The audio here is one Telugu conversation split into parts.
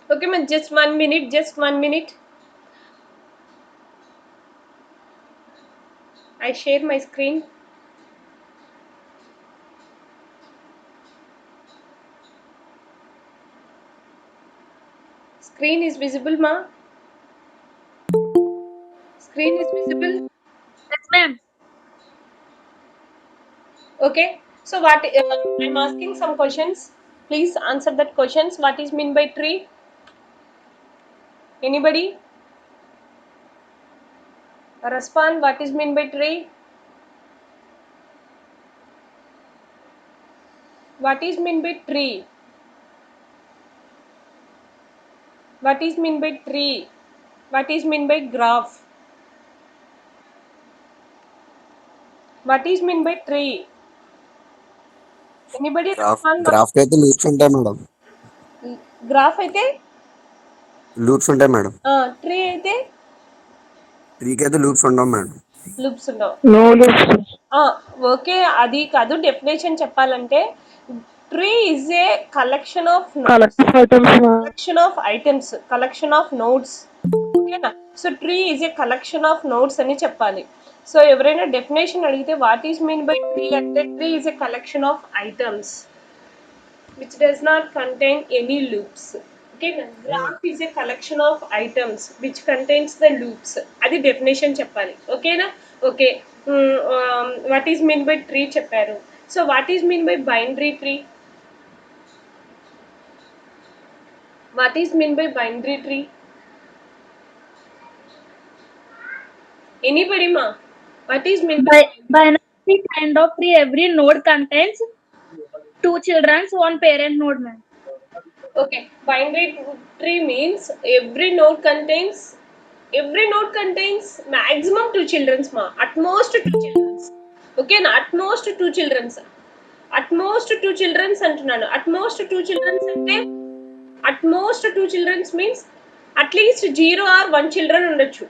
Okay, man, just 1 minute. I share my screen. Screen is visible, ma? Screen is visible? Yes, ma'am. Okay. So what I'm asking some questions. Please answer that questions. What is mean by tree? Anybody? Respond. What is mean by tree? What is mean by tree? What is mean by tree? What is mean by graph? What is mean by tree? Anybody respond? Graph అయితే లూప్స్ ఉంటాయి మేడం. గ్రాఫ్ అయితే లూప్స్ ఉంటాయి మేడం. ట్రీ అయితే ట్రీకి అయితే లూప్స్ ఉండవు మేడం. లూప్స్ ఉండవు. No loops. ఓకే, అది కాదు డెఫినేషన్ చెప్పాలంటే tree is a collection of Collective items, ma'am. Collection of notes. ఓకేనా? So tree is a collection of notes అని చెప్పాలి. సో ఎవరైనా డెఫినేషన్ అడిగితే what is mean by tree అంటే tree is a collection of items which does not contain any loops. Okay, graph is a collection of items which contains the loops. అది డెఫినేషన్ చెప్పాలి. ఓకేనా? Okay. What is mean by tree చెప్పారు. So what is mean by binary tree? What is mean by binary tree? Anybody మా? What is mean by Binary kind of tree, every node contains two children, one parent node, ma'am. Okay, binary tree means every node contains maximum two childrens ma, at most two childrens. Okay na, at most two childrens. At most two childrens antunnanu. At most two childrens ante at most two childrens means at least 0 or 1 children ఉండొచ్చు.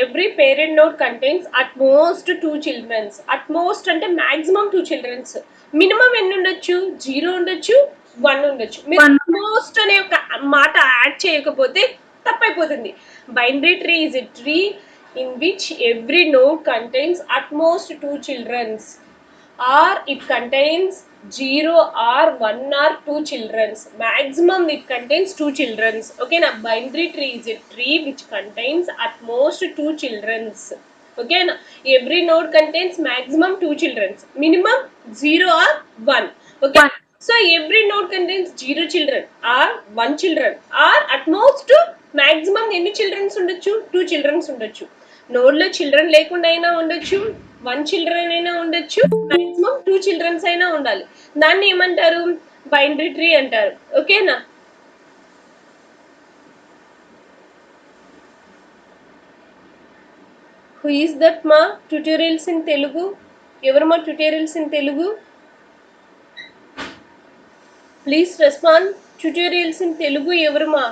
every parent node contains at most two children. At most అంటే maximum two children. మినిమం ఎన్ని ఉండొచ్చు? 0 ఉండొచ్చు, 1 ఉండొచ్చు. మీరు One. మోస్ట్ అనే ఒక మాట యాడ్ చేయకపోతే తప్పైపోతుంది. Binary tree is a tree in which every node contains at most two children, or it contains 0 or 1 or 2 children. Maximum it contains 2 children. Okay, now binary tree is a tree which contains at most 2 children. Okay, now every node contains maximum 2 children, minimum 0 or 1. Okay, One. so every node contains 0 children or 1 children, or at most maximum ఎన్ని childrens ఉండొచ్చు? 2 childrens ఉండొచ్చు. నోడ్ లో చిల్డ్రన్ లేకుండా అయినా ఉండొచ్చు, 1 చిల్డ్రన్ అయినా ఉండొచ్చు, మాక్సిమం 2 చిల్డ్రన్స్ అయినా ఉండాలి. దాన్ని ఏమంటారు? బైనరీ ట్రీ అంటారు. ఓకేనా? హూ ఈస్ దట్ మా? Tutorials in Telugu. ఎవరు మా tutorials in Telugu? Please respond. Tutorials in Telugu ఎవరు మా?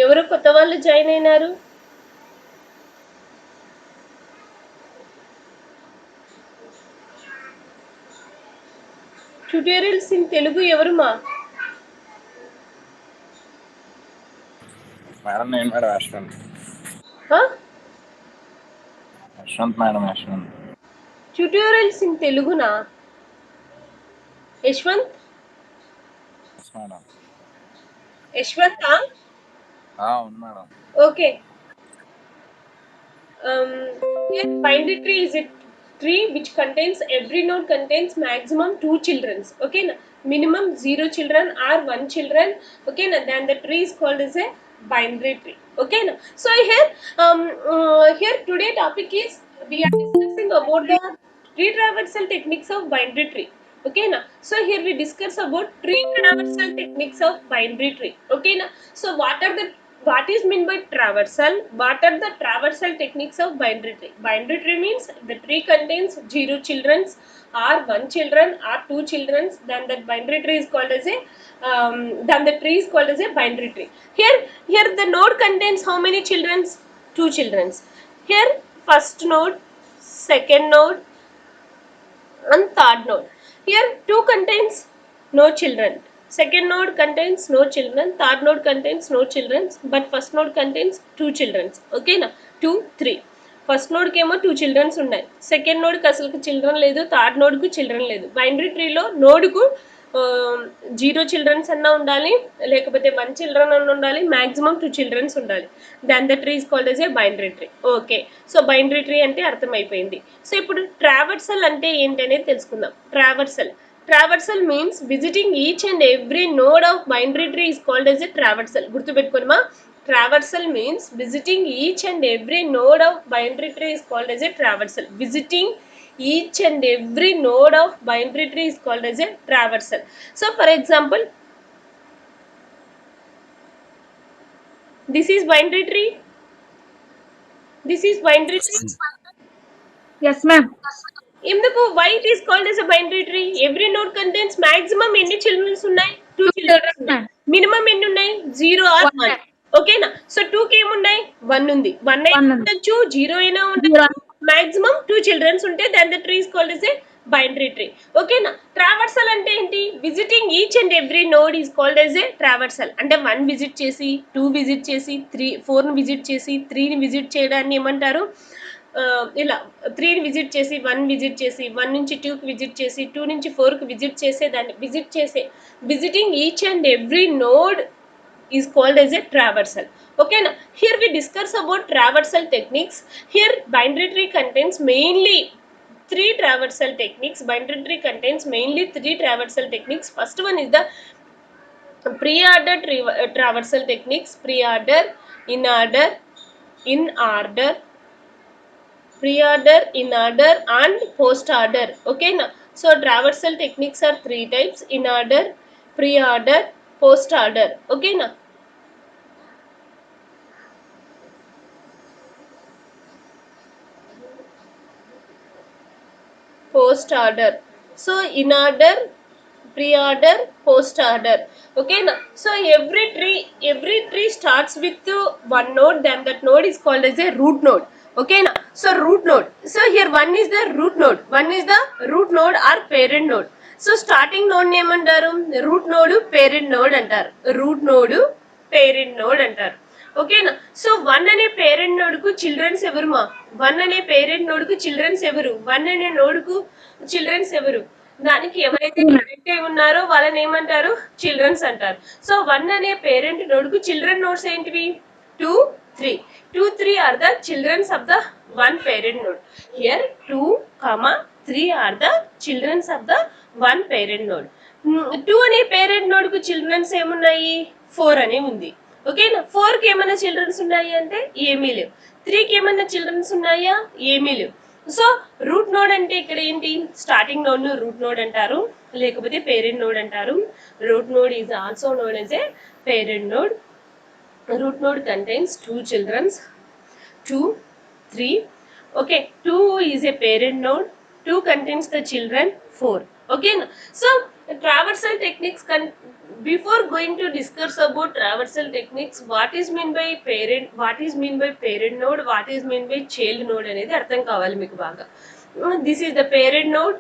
ఎవరు కొత్త వాళ్ళు జాయిన్ అయినారు? ట్యూటోరియల్స్ ఇన్ తెలుగు ఎవరు మా? మేడం నేను madam Yashwant. Yashwant madam Yashwant. Tutorials in తెలుగునా? యశ్వంత్? మేడం యశ్వంతా? అవును madam. Okay. Binary tree is a tree which contains every node contains maximum 2 children. Okay na? minimum 0 children or 1 children, okay now, then the tree is called as a binary tree. Okay now, so here today topic is we are discussing about the tree traversal techniques of binary tree. Okay now, so here we discuss about tree traversal techniques of binary tree. Okay now, so what is meant by traversal? What are the traversal techniques of binary tree? Binary tree means the tree contains 0 children or 1 children or 2 children, then that binary tree is called as a then the tree is called as a binary tree. Here the node contains how many children? 2 children. Here first node, second node and third node. Here 2 contains no children. Second node contains no children. Third node contains no children. But first node contains 2 children. Okay na? 2, 3. First నోడ్కి ఏమో 2 చిల్డ్రన్స్ ఉన్నాయి. సెకండ్ నోడ్కి అసలు చిల్డ్రన్ లేదు. థర్డ్ నోడ్కు చిల్డ్రన్ లేదు. బైనరీ ట్రీలో నోడ్కు 0 చిల్డ్రన్స్ అన్నా ఉండాలి, లేకపోతే 1 చిల్డ్రన్ అన్న ఉండాలి, మ్యాక్సిమం 2 చిల్డ్రన్స్ ఉండాలి. Then the tree is called as a binary tree. Okay, so binary tree అంటే అర్థమైపోయింది. సో ఇప్పుడు ట్రావర్సల్ అంటే ఏంటనేది తెలుసుకుందాం. Traversal means visiting each and every node of binary tree is called as a traversal. గుర్తుపెట్టుకోనమా, traversal means visiting each and every node of binary tree is called as a traversal. Visiting each and every node of binary tree is called as a traversal. So for example, this is binary tree, this is binary tree. Yes, ma'am. ఎందుకు why it is called as a binary tree? Every node contains maximum ఎన్ని children ఉన్నాయి? 2 Two children children, ఉన్నాయి. ma'am. మినిమం ఎన్ని ఉన్నాయి? 0 or 1. One. ఓకేనా, సో 2 కి ఏమున్నాయి? 1 ఉంది. 1 అయినా One ఉంది. ఉండొచ్చు, 0 అయినా Zero. ఉండొచ్చు, మాక్సిమం 2 చిల్డ్రన్స్ ఉంటే then the tree is called as a binary tree. ఓకేనా, ట్రావర్సల్ అంటే ఏంటి? Visiting each and every node is called as a traversal. అంటే 1 విజిట్ చేసి, 2 విజిట్ చేసి, 4 విజిట్ చేసి, 3ని విజిట్ చేయడాన్ని ఏమంటారు? ఇలా 3ని విజిట్ చేసి, 1 విజిట్ చేసి, 1 నుంచి 2కి విజిట్ చేసి, 2 నుంచి 4కి విజిట్ చేసే దాన్ని విజిట్ చేసే, visiting each and every node is called as a traversal. Okay now, here we discuss about traversal techniques. Here binary tree contains mainly 3 traversal techniques. Binary tree contains mainly 3 traversal techniques. First one is the pre-order traversal techniques. Pre-order, in order, pre-order, in order and post order. Okay now, so traversal techniques are 3 types: in order, pre-order, post order. Okay now, post order. So in order, pre-order, post order. Okay now, so every tree starts with one node, then that node is called as a root node. Okay now, so root node, so here one is the root node, one is the root node or parent node. So starting node name antaru root node, parent node antaru, root node, parent node antaరు. ఓకేనా, సో 1 అనే పేరెంట్ నోడ్కు చిల్డ్రన్స్ ఎవరు? 1 అనే పేరెంట్ నోడ్కు చిల్డ్రన్స్ ఎవరు? 1 అనే నోడ్కు చిల్డ్రన్స్ ఎవరు? దానికి ఎవరైతే కనెక్ట్ అయి ఉన్నారో వాళ్ళని ఏమంటారు? చిల్డ్రన్స్ అంటారు. సో 1 అనే పేరెంట్ నోడ్కు చిల్డ్రన్ నోడ్స్ ఏంటివి? 2, 3. 2, 3 are the childrens of the one parent node. Here 2, 3 are the childrens of the one parent node. 2 అనే పేరెంట్ నోడ్కు చిల్డ్రన్స్ ఏమున్నాయి? 4 అనే ఉంది. ఓకేనా, 4కి ఏమైనా చిల్డ్రన్స్ ఉన్నాయి అంటే ఏమీ లేవు. 3కి ఏమైనా చిల్డ్రన్స్ ఉన్నాయా? ఏమీ లేవు. సో రూట్ నోడ్ అంటే ఇక్కడ ఏంటి? స్టార్టింగ్ నోడ్ ను రూట్ నోడ్ అంటారు, లేకపోతే పేరెంట్ నోడ్ అంటారు. Root node is also known as A parent node. Root node contains 2 children, 2, 3. Okay, 2 is a parent node, 2 contains the children 4. Okay, so traversal techniques before going to discuss about traversal techniques, what is mean by parent, what is mean by parent node, what is mean by child node అనేది అర్థం కావాలి మీకు బాగా. This is the parent node,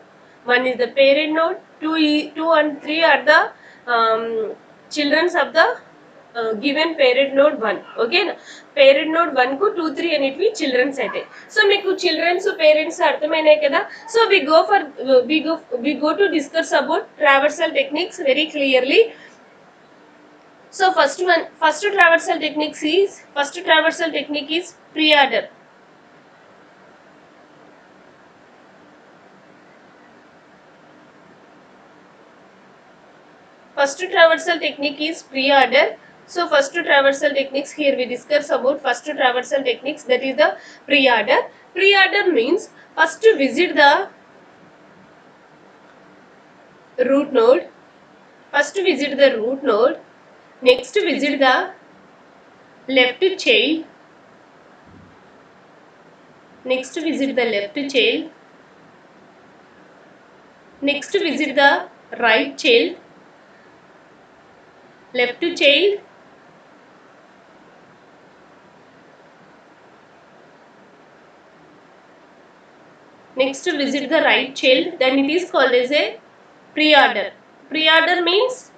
1 is the parent node, 2 and 3 are the children of the given parent node 1. Okay, parent node 1 కు 2, 3 అనేటివి చిల్డ్రన్స్ అయితే. సో మీకు చిల్డ్రన్స్ పేరెంట్స్ అర్థమైనాయి కదా. So we go to discuss about traversal techniques very clearly. So first traversal technique is pre-order. first traversal technique is pre-order. So first traversal techniques, here we discuss about first traversal techniques, that is the pre-order. Pre-order means first visit the root node. First visit the root node. Next visit the left child. Next visit the left child. Next visit the right child. Left child. Next visit the right child. Then it is called as a pre-order. Pre-order means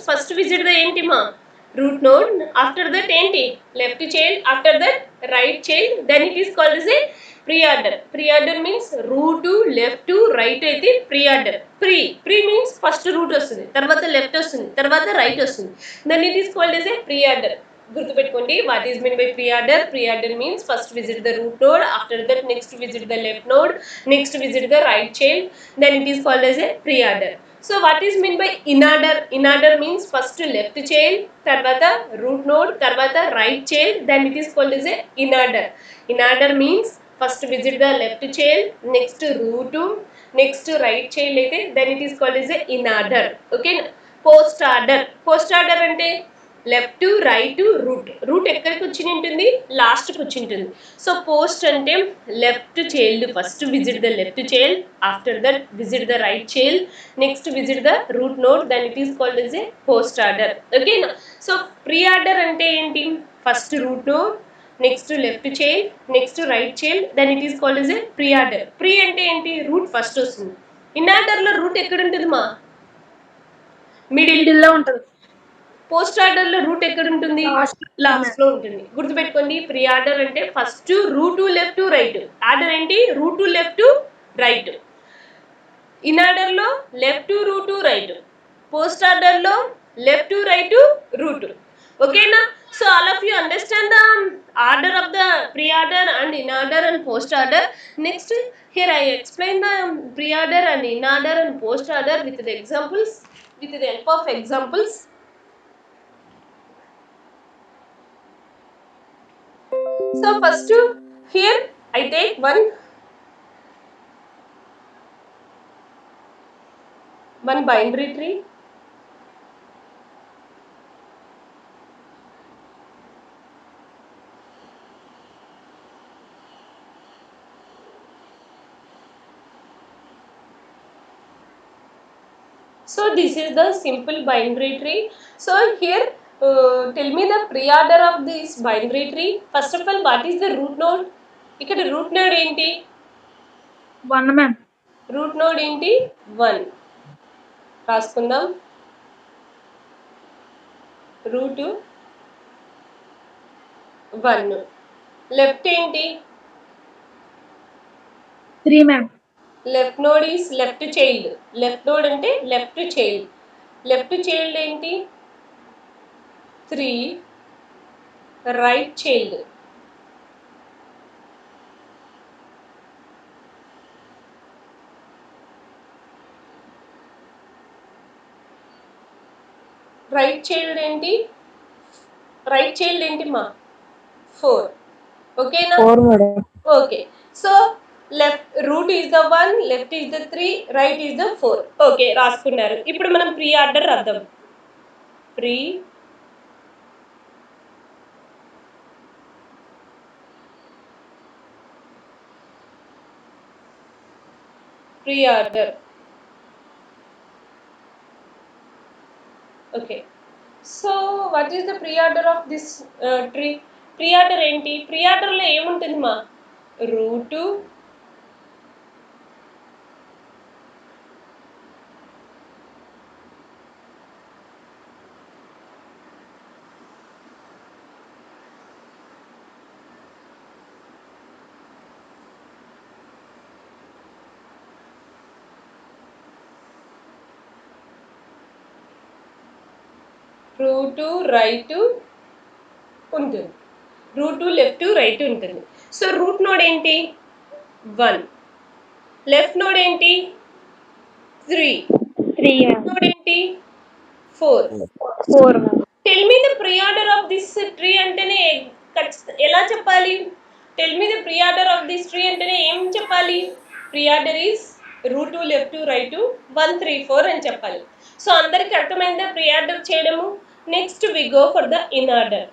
first visit the ఏంటి మా root node, after that ఏంటి left child, after that right child, then it is called as a pre-order. Pre-order means root to left to right అయితే pre-order. Pre means first root వస్తుంది, తర్వాత left వస్తుంది, తర్వాత right వస్తుంది, then it is called as a pre-order. గుర్తుపెట్టుకోండి, what is mean by pre-order. Pre-order means first visit the root node, after that next visit the left node, next visit the right child, then it is called as a pre-order. So what is mean by in order? In order means first left child, tarvata root node, tarvata right child, then it is called as a in order. In order means first visit the left child, next root to, next right child అయితే then it is called as a in order. Okay. Post order. Post order అంటే left to right to root ఎక్కడికి వచ్చి ఉంటుంది, లాస్ట్కి వచ్చి ఉంటుంది. సో పోస్ట్ అంటే left child, first visit the left child, after that visit the right child, next visit the root node, then it is called as a post order. ఓకేనా. సో ప్రీ ఆర్డర్ అంటే ఏంటి, first root node, next left child, next right child, then it is called as a pre order. Pre అంటే ఏంటి, రూట్ ఫస్ట్ వస్తుంది. ఇన్ ఆర్డర్లో రూట్ ఎక్కడ ఉంటుంది మా, మిడిల్లో ఉంటుంది. పోస్ట్ ఆర్డర్ లో రూట్ ఎక్కడ ఉంటుంది, లాస్ట్ లో ఉంటుంది. గుర్తుపెట్టుకోండి, ప్రీ ఆర్డర్ అంటే first root to left to right. Order ఏంటి, root to left to right. In order లో left to root to right. Post order లో left to right to root. ఓకేనా. So all of you understand the order of the pre order and in order and post order. Next here I explain the pre-order and in-order and post-order with the examples, with the help of examples. So first here I take one binary tree. So this is the simple binary tree. So here tell me the pre-order of this binary tree. First of all, what is the root node? ఇక్కడ రూట్ నోడ్ ఏంటి, 1 మ్యామ్. రూట్ నోడ్ ఏంటి, 1 రాసుకుందాం. రూట్ 1. లెఫ్ట్ ఏంటి, 3 ma'am. Left node is left child. Left node అంటే లెఫ్ట్ చైల్డ్. లెఫ్ట్ చైల్డ్ ఏంటి, 3. రైట్ చైల్డ్, రైట్ చైల్డ్ ఏంటి, రైట్ చైల్డ్ ఏంటి మా, 4. ఓకేనా. 4 madam. Okay. So left root is the 1, left is the 3, right is the 4. Okay, రాసుకున్నారు. ఇప్పుడు మనం ప్రీ ఆర్డర్ రాద్దాం. Pre order. Okay. So what is the pre order of this tree. Pre order ఏంటి, ప్రీ ఆర్డర్లో ఏముంటుంది మా, రూటు, రూట్ రైట్ ఉంటుంది, రూట్ లెఫ్ట్ రైట్ ఉంటుంది. సో రూట్ నోడ్ ఏంటి, 1. లెఫ్ట్ నోడ్ ఏంటి 3, 3 నోడ్ ఏంటి 4. 4 ma'am. Tell me the pre order of this tree అంటేనే ఎలా చెప్పాలి? Tell me the pre order of this tree అంటేనే ఏం చెప్పాలి? Pre order is root 2 left 2 right 2 1 3 4 అని చెప్పాలి. సో అందరికి అర్థమైందా ప్రీ ఆర్డర్ చేయడము? Next we go for the in order.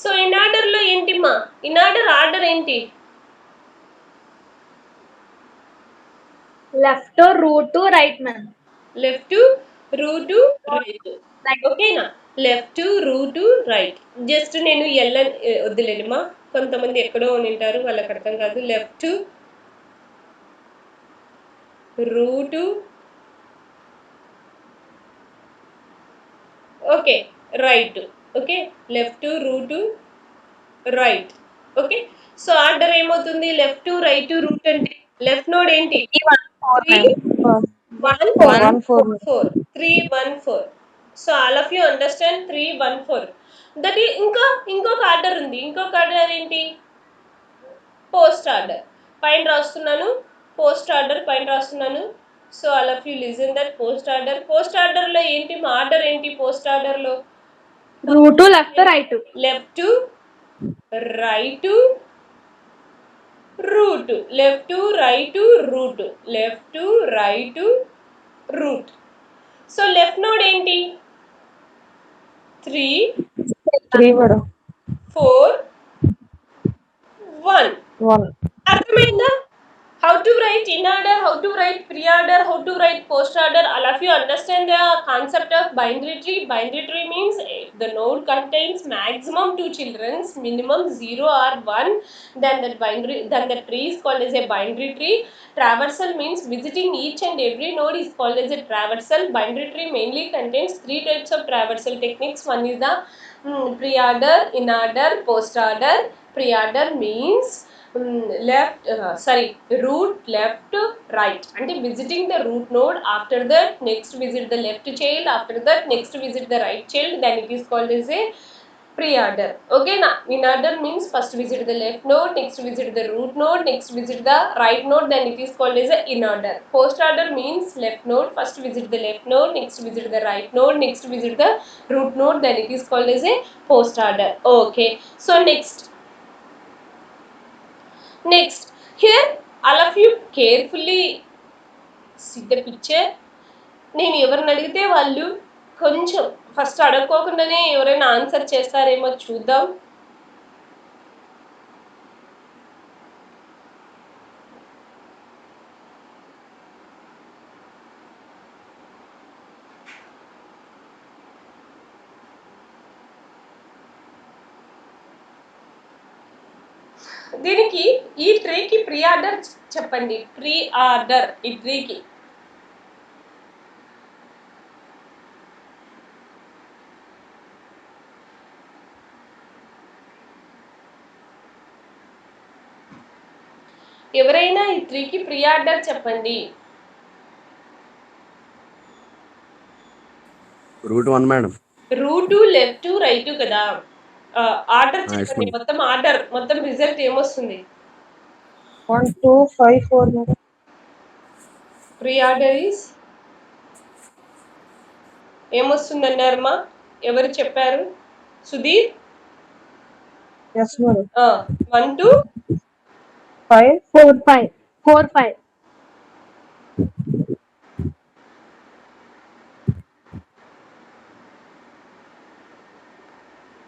So in order లో ఏంటిమ్మా? ఇన్ ఆర్డర్ ఏంటి? Left root to right ma'am. Left root right. ఓకేనా? Left root right. జస్ట్ నేను వద్దులేమ్మా, కొంతమంది ఎక్కడో ఉంటారు వాళ్ళకి అర్థం కాదు. Left root okay right. Okay left root right. Okay so order ఏమవుతుంది? లెఫ్ట్ రైట్ రూట్ అంటే లెఫ్ట్ నోడ్ ఏంటి 3 1 1 4 4 3 1 4. So all of you understand 3 1 4. That ఇంకొక ఆర్డర్ ఉంది. ఇంకొక ఆర్డర్ ఏంటి? Post order. పైన రాస్తున్నాను పోస్ట్ ఆర్డర్ పైన రాస్తున్నాను. So all of you listen that post order. Post order లో ఏంటి? మా ఆర్డర్ ఏంటి పోస్ట్ ఆర్డర్ లో? Root left right. Left right root. Left right root. Left right root. So left node ఏంటి 3 3 మేడం. 4 1. 1. అర్థమైందా? How to write in order, how to write pre-order, how to write post-order. All of you understand the concept of binary tree. Binary tree means if the node contains maximum 2 children, minimum 0 or 1, then the tree is called as a binary tree. Traversal means visiting each and every node is called as a traversal. Binary tree mainly contains 3 types of traversal techniques. One is the pre-order, in-order, post-order. Pre-order means root left right, and visiting the root node. After that next visit the left child, after that next visit the right child, then it is called as a pre-order. Okay na? In order means first visit the left node, next visit the root node, next visit the right node, then it is called as a in order. Post order means left node, first visit the left node, next visit the right node, next visit the root node, then it is called as a post order. Okay, so next here all of you carefully see the picture. నేను ఎవరిని అడిగితే వాళ్ళు కొంచెం ఫస్ట్ అడగకోకుండానే ఎవరైనా ఆన్సర్ చేస్తారేమో చూద్దాం. దీనికి ఈ ట్రీకి ప్రీ ఆర్డర్ చెప్పండి. ప్రీ ఆర్డర్ ఈ ట్రీకి ఎవరైనా ఈ ట్రీకి ప్రీ ఆర్డర్ చెప్పండి. Root 1 madam. Root left right కదా. ఆర్డర్ చెప్పండి. మొత్తం రిజల్ట్ ఏమొస్తుంది? 1 2 5 4 మేడం. ప్రీ ఆర్డర్ ఈస్ ఏమొస్తుందన్నారమ్మా? ఎవరు చెప్పారు? సుధీర్. yes madam. 1 2 5 4 5 4 5.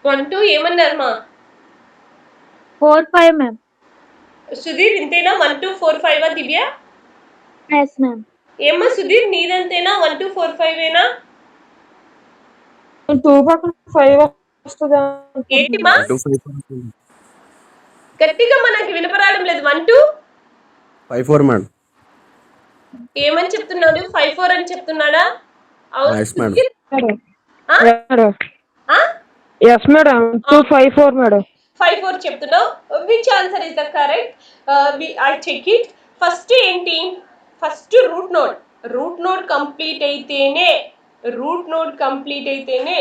1 2 ఏమన్నారమ్మా? 4 5 మ్యామ్. సుధీర్ ఇంతేనా? 1 2 4 5 దివ్య? yes ma'am. ఏమ్మా సుధీర్ నీదంతేనా? 1 2 4 5 ఏనా? 2 పక్కన 5 వస్తుంది. ఏంటిమా? 1 2 5 గట్టిగా మనకి వినపరావడం లేదు. 1 2 5 4 మేడం. ఏమని చెప్తున్నాడు? 5 4 అని చెప్తున్నాడా? Yes, madam. yes madam. 2 5 4 madam. 5 4 చెప్తున్నావు. Which answer is the correct? I check it. First ఏంటి? First root node. Root node complete అయితేనే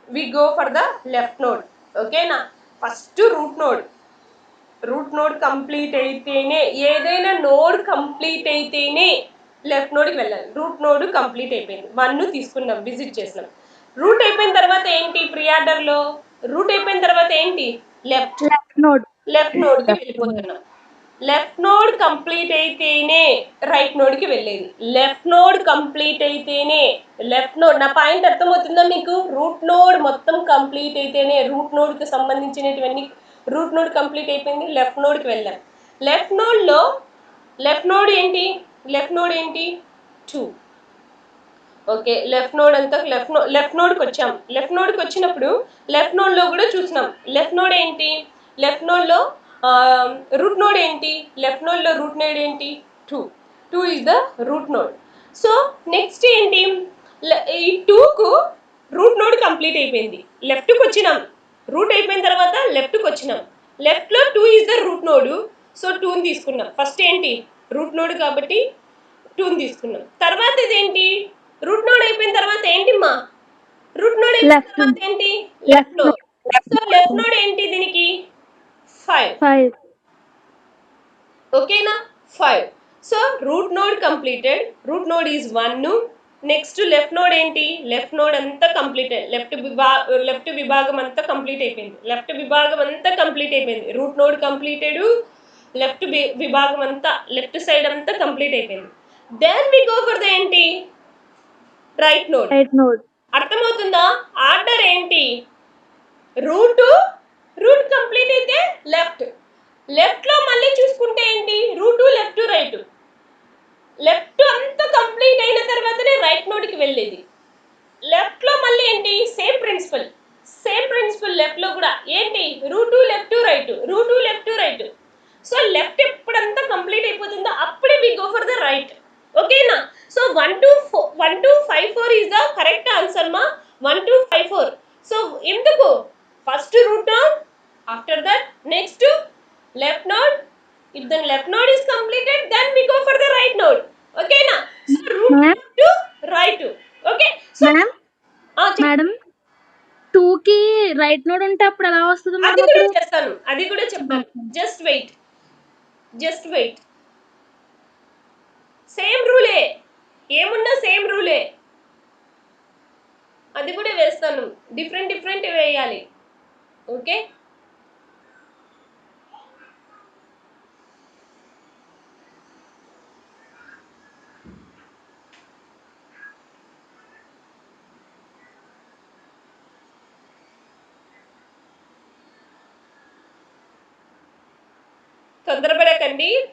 we go for the left node. ఓకేనా? ఫస్ట్ రూట్ నోడ్ కంప్లీట్ అయితేనే, ఏదైనా నోడ్ కంప్లీట్ అయితేనే లెఫ్ట్ నోడ్కి వెళ్ళాలి. రూట్ నోడ్ కంప్లీట్ అయిపోయింది, 1 తీసుకున్నాం, విజిట్ చేసినాం. రూట్ అయిపోయిన తర్వాత ఏంటి? ప్రీ ఆర్డర్లో రూట్ అయిపోయిన తర్వాత ఏంటి? లెఫ్ట్ నోడ్కి వెళ్ళిపోతున్నాం. లెఫ్ట్ నోడ్ కంప్లీట్ అయితేనే రైట్ నోడ్కి వెళ్ళేది. లెఫ్ట్ నోడ్ కంప్లీట్ అయితేనే నా పాయింట్ అర్థమవుతుందా మీకు? రూట్ నోడ్ మొత్తం కంప్లీట్ అయితేనే, రూట్ నోడ్కి సంబంధించినటువంటి రూట్ నోడ్ కంప్లీట్ అయిపోయింది, లెఫ్ట్ నోడ్కి వెళ్ళాం. లెఫ్ట్ నోడ్ ఏంటి? 2. ఓకే, లెఫ్ట్ నోడ్కి వచ్చాం. లెఫ్ట్ నోడ్కి వచ్చినప్పుడు లెఫ్ట్ నోడ్లో కూడా చూసినాం. లెఫ్ట్ నోడ్ ఏంటి? లెఫ్ట్ నోడ్లో రూట్ నోడ్ ఏంటి? లెఫ్ట్ నోడ్లో రూట్ నోడ్ ఏంటి? 2 is the root node. So next ఏంటి? ఈ 2కు రూట్ నోడ్ కంప్లీట్ అయిపోయింది, లెఫ్ట్కి వచ్చినాం. రూట్ అయిపోయిన తర్వాత లెఫ్ట్కి వచ్చినాం. లెఫ్ట్లో 2 is the root node. So 2ని తీసుకున్నాం. ఫస్ట్ ఏంటి? రూట్ నోడ్ కాబట్టి 2ని తీసుకున్నాం. తర్వాత ఇదేంటి? రూట్ నోడ్ అయిపోయిన తర్వాత ఏంటి మా? రూట్ నోడ్ అయిపోయిన తర్వాత ఏంటి? Left node. So left node ఏంటి దీనికి? 5. ఓకేనా? 5. So root node completed. Root node is 1. Next left node ఏంటి? లెఫ్ట్ నోడ్ అంతా కంప్లీటెడ్. లెఫ్ట్ విభాగం అంతా కంప్లీట్ అయిపోయింది. రూట్ నోడ్ కంప్లీటెడ్, లెఫ్ట్ విభాగం అంతా, లెఫ్ట్ సైడ్ అంతా కంప్లీట్ అయిపోయింది. Then we go for the ఏంటి? Right node. అర్థమవుతుందా? ఆర్డర్ ఏంటి? రూట్ కంప్లీట్ అయితే లెఫ్ట్ లో మళ్ళీ చూసుకుంటే ఏంటి? Root left right. లెఫ్ట్ అంతా కంప్లీట్ అయిన తర్వాతనే రైట్ నోడ్కి వెళ్ళేది. లెఫ్ట్ లో మళ్ళీ ఏంటి? Same principle. లెఫ్ట్ లో కూడా ఏంటి? Root left right. So left ఎప్పుడంతా కంప్లీట్ అయిపోతుందో అప్పుడే we go for the right. ఓకేనా? So 1 to 5 4 is the correct answer ma. 1 to 5 4. So ఎందుకు? First root node, after that next left node. If the left node is completed, then we go for the right node. Okay na? So root left to right. Okay. So madam 2 కి రైట్ నోడ్ ఉంటే అప్పుడు ఎలా వస్తుంది? అది కూడా చెప్తాను. Just wait. సేమ్ రూలే, ఏమున్నా సేమ్ రూలే. అది కూడా వేస్తాను. డిఫరెంట్ వేయాలి. ఓకే.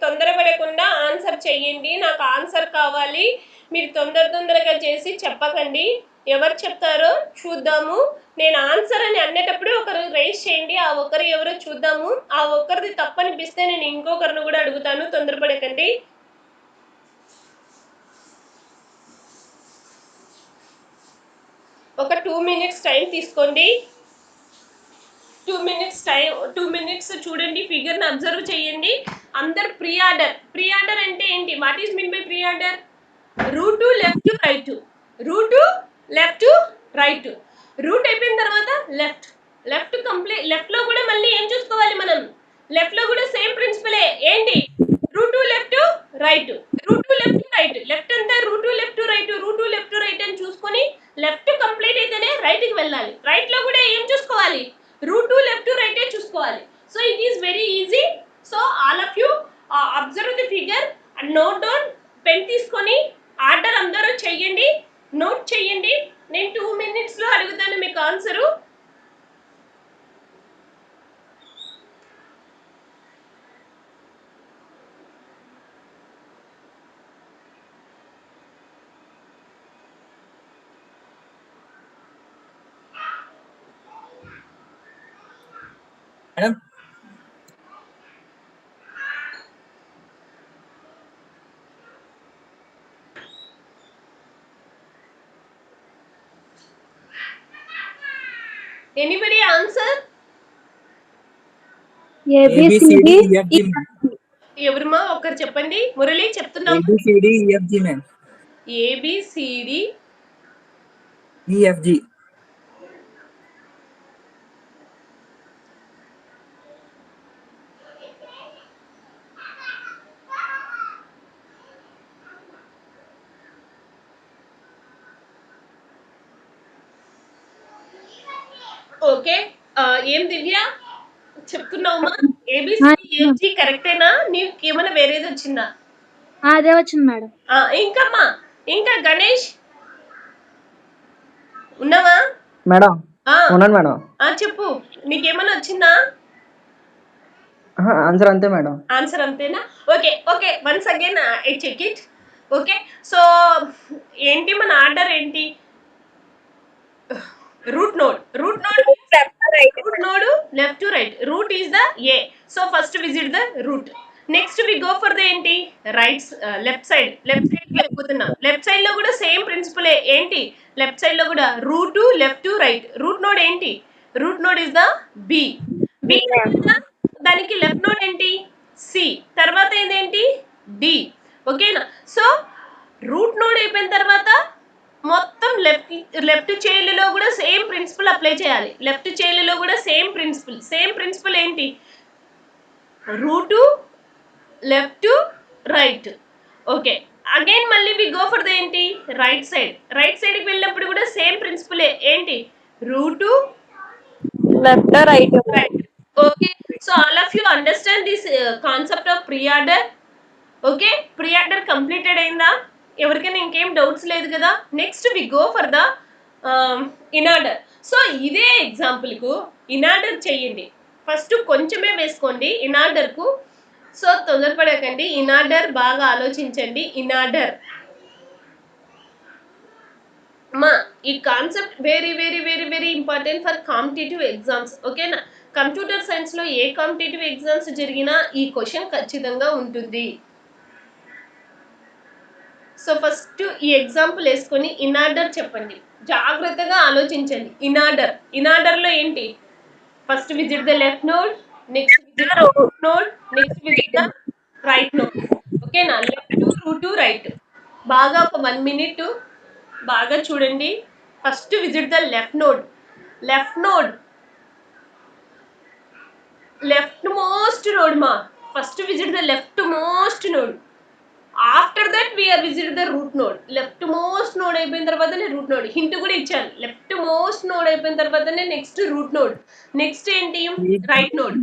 తొందరపడకుండా ఆన్సర్ చెయ్యండి. నాకు ఆన్సర్ కావాలి. మీరు తొందరగా చేసి చెప్పకండి. ఎవరు చెప్తారో చూద్దాము. నేను ఆన్సర్ అని అన్నేటప్పుడు ఒకరు రైజ్ చేయండి. ఆ ఒకరు ఎవరో చూద్దాము. ఆ ఒకరిది తప్పనిపిస్తే నేను ఇంకొకరిని కూడా అడుగుతాను. తొందరపడకండి. ఒక 2 minutes టైం తీసుకోండి. 2 minutes చూడండి, ఫిగర్ని అబ్జర్వ్ చేయండి. అందరు ప్రీ ఆర్డర్ అంటే ఏంటి? What is mean by pre order? Root left right. Root అయిపోయిన తర్వాత లెఫ్ట్ కంప్లీట్. లెఫ్ట్ లో కూడా మళ్ళీ ఏం చూసుకోవాలి మనం? లెఫ్ట్ లో కూడా సేమ్ ప్రిన్సిపలే. ఏంటి? Root left right. లెఫ్ట్ అంతా రూట్ లెఫ్ట్ రైట్ అని చూసుకొని లెఫ్ట్ కంప్లీట్ అయితేనే రైట్ కి వెళ్ళాలి. రైట్ లో కూడా ఏం చూసుకోవాలి? రూట్ లెఫ్ట్ రైట్ చూసుకోవాలి. So it is very easy. So all of you observe the figure and note down. Pen తీసుకొని ఆర్డర్ అందరూ చెయ్యండి, నోట్ చెయ్యండి. నేను 2 minutes లో అడుగుతాను మీకు ఆన్సరు. Madam anybody answer? ఎవరుమా ఒకరు చెప్పండి. మురళి చెప్తున్నావు. ABCD EFG ma'am. ABCD EFG. Okay. ఏం దివ్య చెప్తున్నావమ్మా? ABCD కరెక్టేనా? నీకు ఏమైనా వేరేది వచ్చిందా? అదే వచ్చింది మేడం. ఇంకమ్మా, ఇంకా గణేష్ ఉన్నావా? మేడం ఉన్నాను మేడం. చెప్పు, నీకేమైనా వచ్చిందా? ఆన్సర్ అంతే మేడం. ఆన్సర్ అంతేనా? Okay okay, once again I check it. Okay, so ఏంటి మన ఆర్డర్ ఏంటి? Root node left to right. Root is the A, so first visit the root. Next we go for the ఏంటి left side కి వెళ్ళిపోతున్నా. లెఫ్ట్ సైడ్ లో కూడా సేమ్ ప్రిన్సిపల్ ఏంటి? లెఫ్ట్ సైడ్ లో కూడా root left to right. Root node ఏంటి? Root node is the B. దానికి లెఫ్ట్ నోడ్ ఏంటి? C. తర్వాత ఏంటి? D. ఓకేనా? సో రూట్ నోడ్ అయిపోయిన తర్వాత మొత్తం లెఫ్ట్ చైల్డ్ లో కూడా సేమ్ ప్రిన్సిపల్ అప్లై చేయాలి. లెఫ్ట్ చైల్డ్ లో కూడా సేమ్ ప్రిన్సిపల్ ఏంటి? Root left to right. Okay, again మళ్ళీ వి గో ఫర్ ద ఏంటి? రైట్ సైడ్ కి వెళ్ళినప్పుడు కూడా సేమ్ ప్రిన్సిపల్ ఏంటి? Root left right. Okay, so all of you understand this concept of pre order. Okay, pre order completed అయిందా? ఎవరికైనా ఇంకేం డౌట్స్ లేదు కదా? Next we go for the in order. So ఇదే ఎగ్జాంపుల్ కు ఇన్ ఆర్డర్ చెయ్యండి. ఫస్ట్ కొంచెమే వేసుకోండి ఇన్ ఆర్డర్ కు. సో తొందరపడకండి, ఇన్ ఆర్డర్ బాగా ఆలోచించండి. ఇన్ ఆర్డర్ మా ఈ concept very very very very important for competitive exams. ఓకేనా? కంప్యూటర్ సైన్స్ లో ఏ కాంపిటేటివ్ ఎగ్జామ్స్ జరిగినా ఈ క్వశ్చన్ ఖచ్చితంగా ఉంటుంది. సో ఫస్ట్ ఈ ఎగ్జాంపుల్ వేసుకొని ఇన్ ఆర్డర్ చెప్పండి. జాగ్రత్తగా ఆలోచించండి. ఇన్ ఆర్డర్ లో ఏంటి? First visit the left node, next visit the root node, next visit the right node. ఓకేనా? Left root right. బాగా ఒక 1 minute బాగా చూడండి. First visit the left node left most node మా. First visit the left most node. After that we are visit the root node. Left most node అయిపోయిన తర్వాతనే రూట్ నోడ్. హింట్ కూడా ఇచ్చాను. లెఫ్ట్ మోస్ట్ నోడ్ అయిపోయిన తర్వాతనే నెక్స్ట్ రూట్ నోడ్. నెక్స్ట్ ఏంటి? Right node.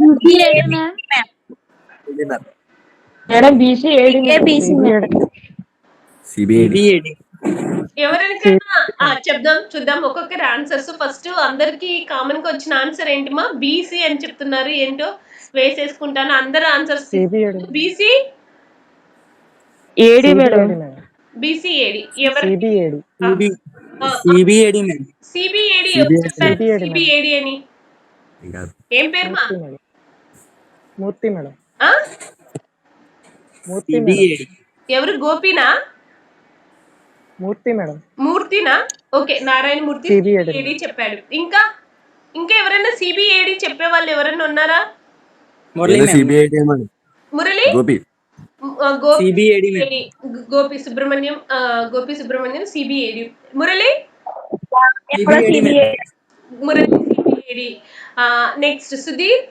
Madam BCAD. CBAD. ఎవరికైనా చెప్దాం, చూద్దాం ఒక్కొక్కరి ఆన్సర్స్. ఫస్ట్ అందరికి కామన్ గా వచ్చిన ఆన్సర్ ఏంటి మా? BC అని చెప్తున్నారు. ఏంటో వేసేసుకుంటాను. అందరు ఆన్సర్స్ BCAD మేడం. BCAD ఎవరు? CBAD madam. CBAD ఎవరు చెప్పారు? CBAD అని ఏం పేరు మా? మూర్తి మేడం. ఎవరు? గోపినా? మూర్తినా? ఓకే, నారాయణ మూర్తి CBAD చెప్పాడు. ఇంకా ఎవరైనా CBAD చెప్పే వాళ్ళు ఎవరైనా ఉన్నారా? Murali, Gopi Subrahmanyam CBAD. Murali CBAD. Next Sudheer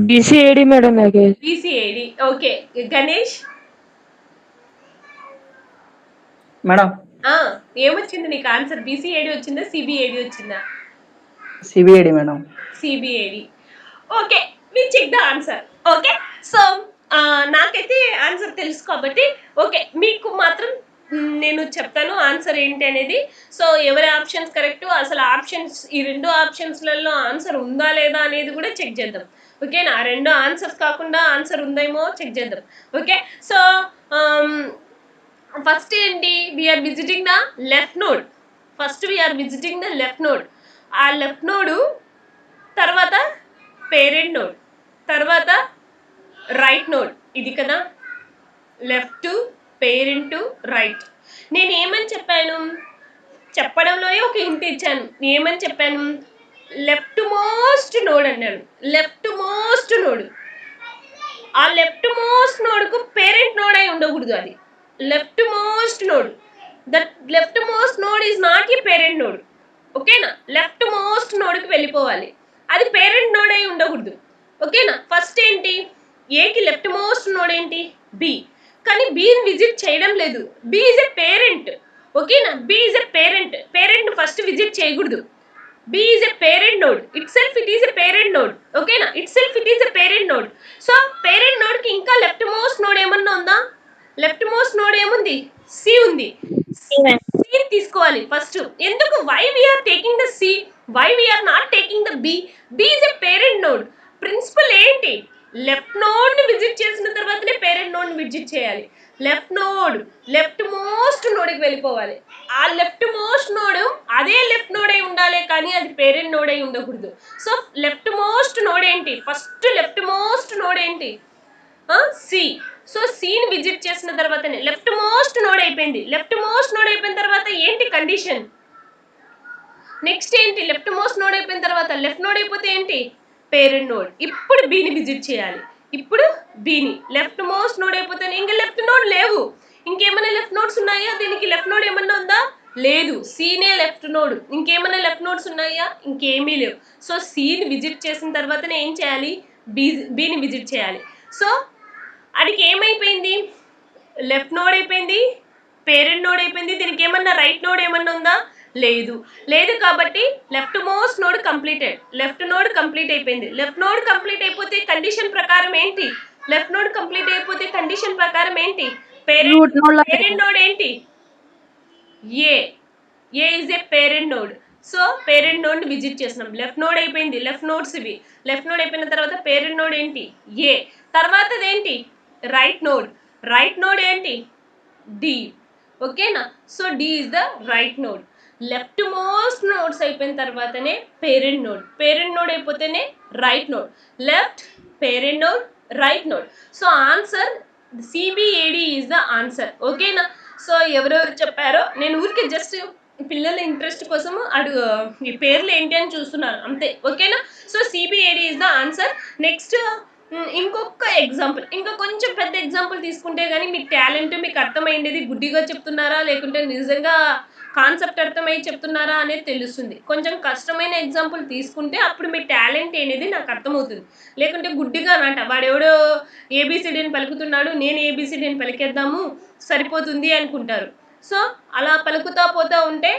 BCAD madam. BCAD. Okay, Ganesh madam. ఏమొచ్చింది నీకు ఆన్సర్? BCAD వచ్చిందా CBAD వచ్చిందా? CBAD madam. CBAD. Okay, we check the answer. Okay, so నాకైతే ఆన్సర్ తెలుసు కాబట్టి ఓకే, మీకు మాత్రం నేను చెప్తాను ఆన్సర్ ఏంటి అనేది. సో ఎవరి ఆప్షన్స్ కరెక్ట్, అసలు ఆప్షన్స్ ఈ 2 ఆప్షన్స్లలో ఆన్సర్ ఉందా లేదా అనేది కూడా చెక్ చేద్దాం. ఓకేనా? 2 ఆన్సర్స్ కాకుండా ఆన్సర్ ఉందేమో చెక్ చేద్దాం. ఓకే, సో ఫస్ట్ ఏంటి? We are visiting the left node. ఆ లెఫ్ట్ నోడ్ తర్వాత పేరెంట్ నోడ్, తర్వాత రైట్ నోడ్. ఇది కదా లెఫ్ట్, పేరెంట్, రైట్. నేను ఏమని చెప్పాను? చెప్పడంలోనే ఒక హింట్ ఇచ్చాను. ఏమని చెప్పాను? లెఫ్ట్ మోస్ట్ నోడ్ అన్నాను. Left most node. ఆ లెఫ్ట్ మోస్ట్ నోడ్ కు పేరెంట్ నోడ్ అయి ఉండకూడదు. అది left most node. That left most node is not a parent node. ఓకేనా, లెఫ్ట్ మోస్ట్ నోడ్కి వెళ్ళిపోవాలి, అది పేరెంట్ నోడ్ అయి ఉండకూడదు. ఓకేనా, ఫస్ట్ ఏంటి, ఏకి లెఫ్ట్ మోస్ట్ నోడ్ ఏంటి, బి. కానీ బిని విజిట్ చేయడం లేదు, బి ఈజ్ ఎ పేరెంట్. ఓకేనా, B is a parent, parent first visit చేయకూడదు. B is a parent node, itself it is a parent node. ఓకేనా, itself it is a parent node. So parent నోడ్కి ఇంకా లెఫ్ట్ మోస్ట్ నోడ్ ఏమన్నా ఉందా, లెఫ్ట్ మోస్ట్ నోడ్ ఏముంది, సి ఉంది. సి తీసుకోవాలి ఫస్ట్. ఎందుకు, why we are taking the C, why we are not taking the B, B is a parent node. Principle ఏంటి, లెఫ్ట్ నోడ్ ని విజిట్ చేసిన తర్వాతనే పేరెంట్ నోడ్ ని విజిట్ చేయాలి. లెఫ్ట్ నోడ్ లెఫ్ట్ మోస్ట్ నోడ్కి వెళ్ళిపోవాలి, ఆ లెఫ్ట్ మోస్ట్ నోడ్ అదే లెఫ్ట్ నోడ్ అయి ఉండాలి, కానీ అది పేరెంట్ నోడ్ అయి ఉండకూడదు. సో లెఫ్ట్ మోస్ట్ నోడ్ ఏంటి, ఫస్ట్ లెఫ్ట్ మోస్ట్ నోడ్ ఏంటి, సి. సో సిని విజిట్ చేసిన తర్వాతనే లెఫ్ట్ మోస్ట్ నోడ్ అయిపోయింది. లెఫ్ట్ మోస్ట్ నోడ్ అయిపోయిన తర్వాత ఏంటి కండిషన్, నెక్స్ట్ ఏంటి, లెఫ్ట్ మోస్ట్ నోడ్ అయిపోయిన తర్వాత లెఫ్ట్ నోడ్ అయిపోతే ఏంటి, పేరెంట్ నోడ్. ఇప్పుడు బిని విజిట్ చేయాలి, ఇప్పుడు బిని లెఫ్ట్ మోస్ట్ నోడ్ అయిపోతే ఇంకా లెఫ్ట్ నోడ్ లేవు, ఇంకేమైనా లెఫ్ట్ నోడ్స్ ఉన్నాయా, దీనికి లెఫ్ట్ నోడ్ ఏమన్నా ఉందా, లేదు, సీనే లెఫ్ట్ నోడ్. ఇంకేమైనా లెఫ్ట్ నోడ్స్ ఉన్నాయా, ఇంకేమీ లేవు. సో సిని విజిట్ చేసిన తర్వాతనే ఏం చేయాలి, బిని విజిట్ చేయాలి. సో అడికి ఏమైపోయింది, లెఫ్ట్ నోడ్ అయిపోయింది, పేరెంట్ నోడ్ అయిపోయింది, దీనికి ఏమన్నా రైట్ నోడ్ ఏమన్నా ఉందా, లేదు, లేదు. కాబట్టి left most node completed, left node complete అయిపోయింది. లెఫ్ట్ నోడ్ కంప్లీట్ అయిపోతే కండిషన్ ప్రకారం ఏంటి, లెఫ్ట్ నోడ్ కంప్లీట్ అయిపోతే కండిషన్ ప్రకారం ఏంటి, పేరెంట్ నోడ్ ఏంటి, A is a parent node. So parent node ని విజిట్ చేస్తున్నాం, లెఫ్ట్ నోడ్ అయిపోయింది, లెఫ్ట్ నోడ్స్ ఇవి. లెఫ్ట్ నోడ్ అయిపోయిన తర్వాత పేరెంట్ నోడ్ ఏంటి, ఏ. తర్వాతది ఏంటి, రైట్ నోడ్. రైట్ నోడ్ ఏంటి, డి. ఓకేనా, so D is the right node. Left most nodes అయిపోయిన తర్వాతనే పేరెంట్ నోడ్, పేరెంట్ నోడ్ అయిపోతేనే right node. Left, parent node, right node. So answer CBAD is the answer. ఓకేనా, సో ఎవరెవరు చెప్పారో నేను ఊరికే జస్ట్ పిల్లల ఇంట్రెస్ట్ కోసం ఈ పేర్లు ఏంటి అని చూస్తున్నాను అంతే. ఓకేనా, so CBAD is the answer. Next ఇంకొక ఎగ్జాంపుల్, ఇంకా కొంచెం పెద్ద ఎగ్జాంపుల్ తీసుకుంటే కానీ మీ టాలెంట్ మీకు అర్థమైంది గుడ్డిగా చెప్తున్నారా లేకుంటే నిజంగా కాన్సెప్ట్ అర్థమై చెప్తున్నారా అనేది తెలుస్తుంది. కొంచెం కష్టమైన ఎగ్జాంపుల్ తీసుకుంటే అప్పుడు మీ టాలెంట్ అనేది నాకు అర్థమవుతుంది. లేకుంటే గుడ్డిగా అనట, వాడెవడో ఏబిసిడిని పలుకుతున్నాడు, నేను ఏబిసిడిని పలికేద్దాము సరిపోతుంది అనుకుంటారు. సో అలా పలుకుతా పోతా ఉంటే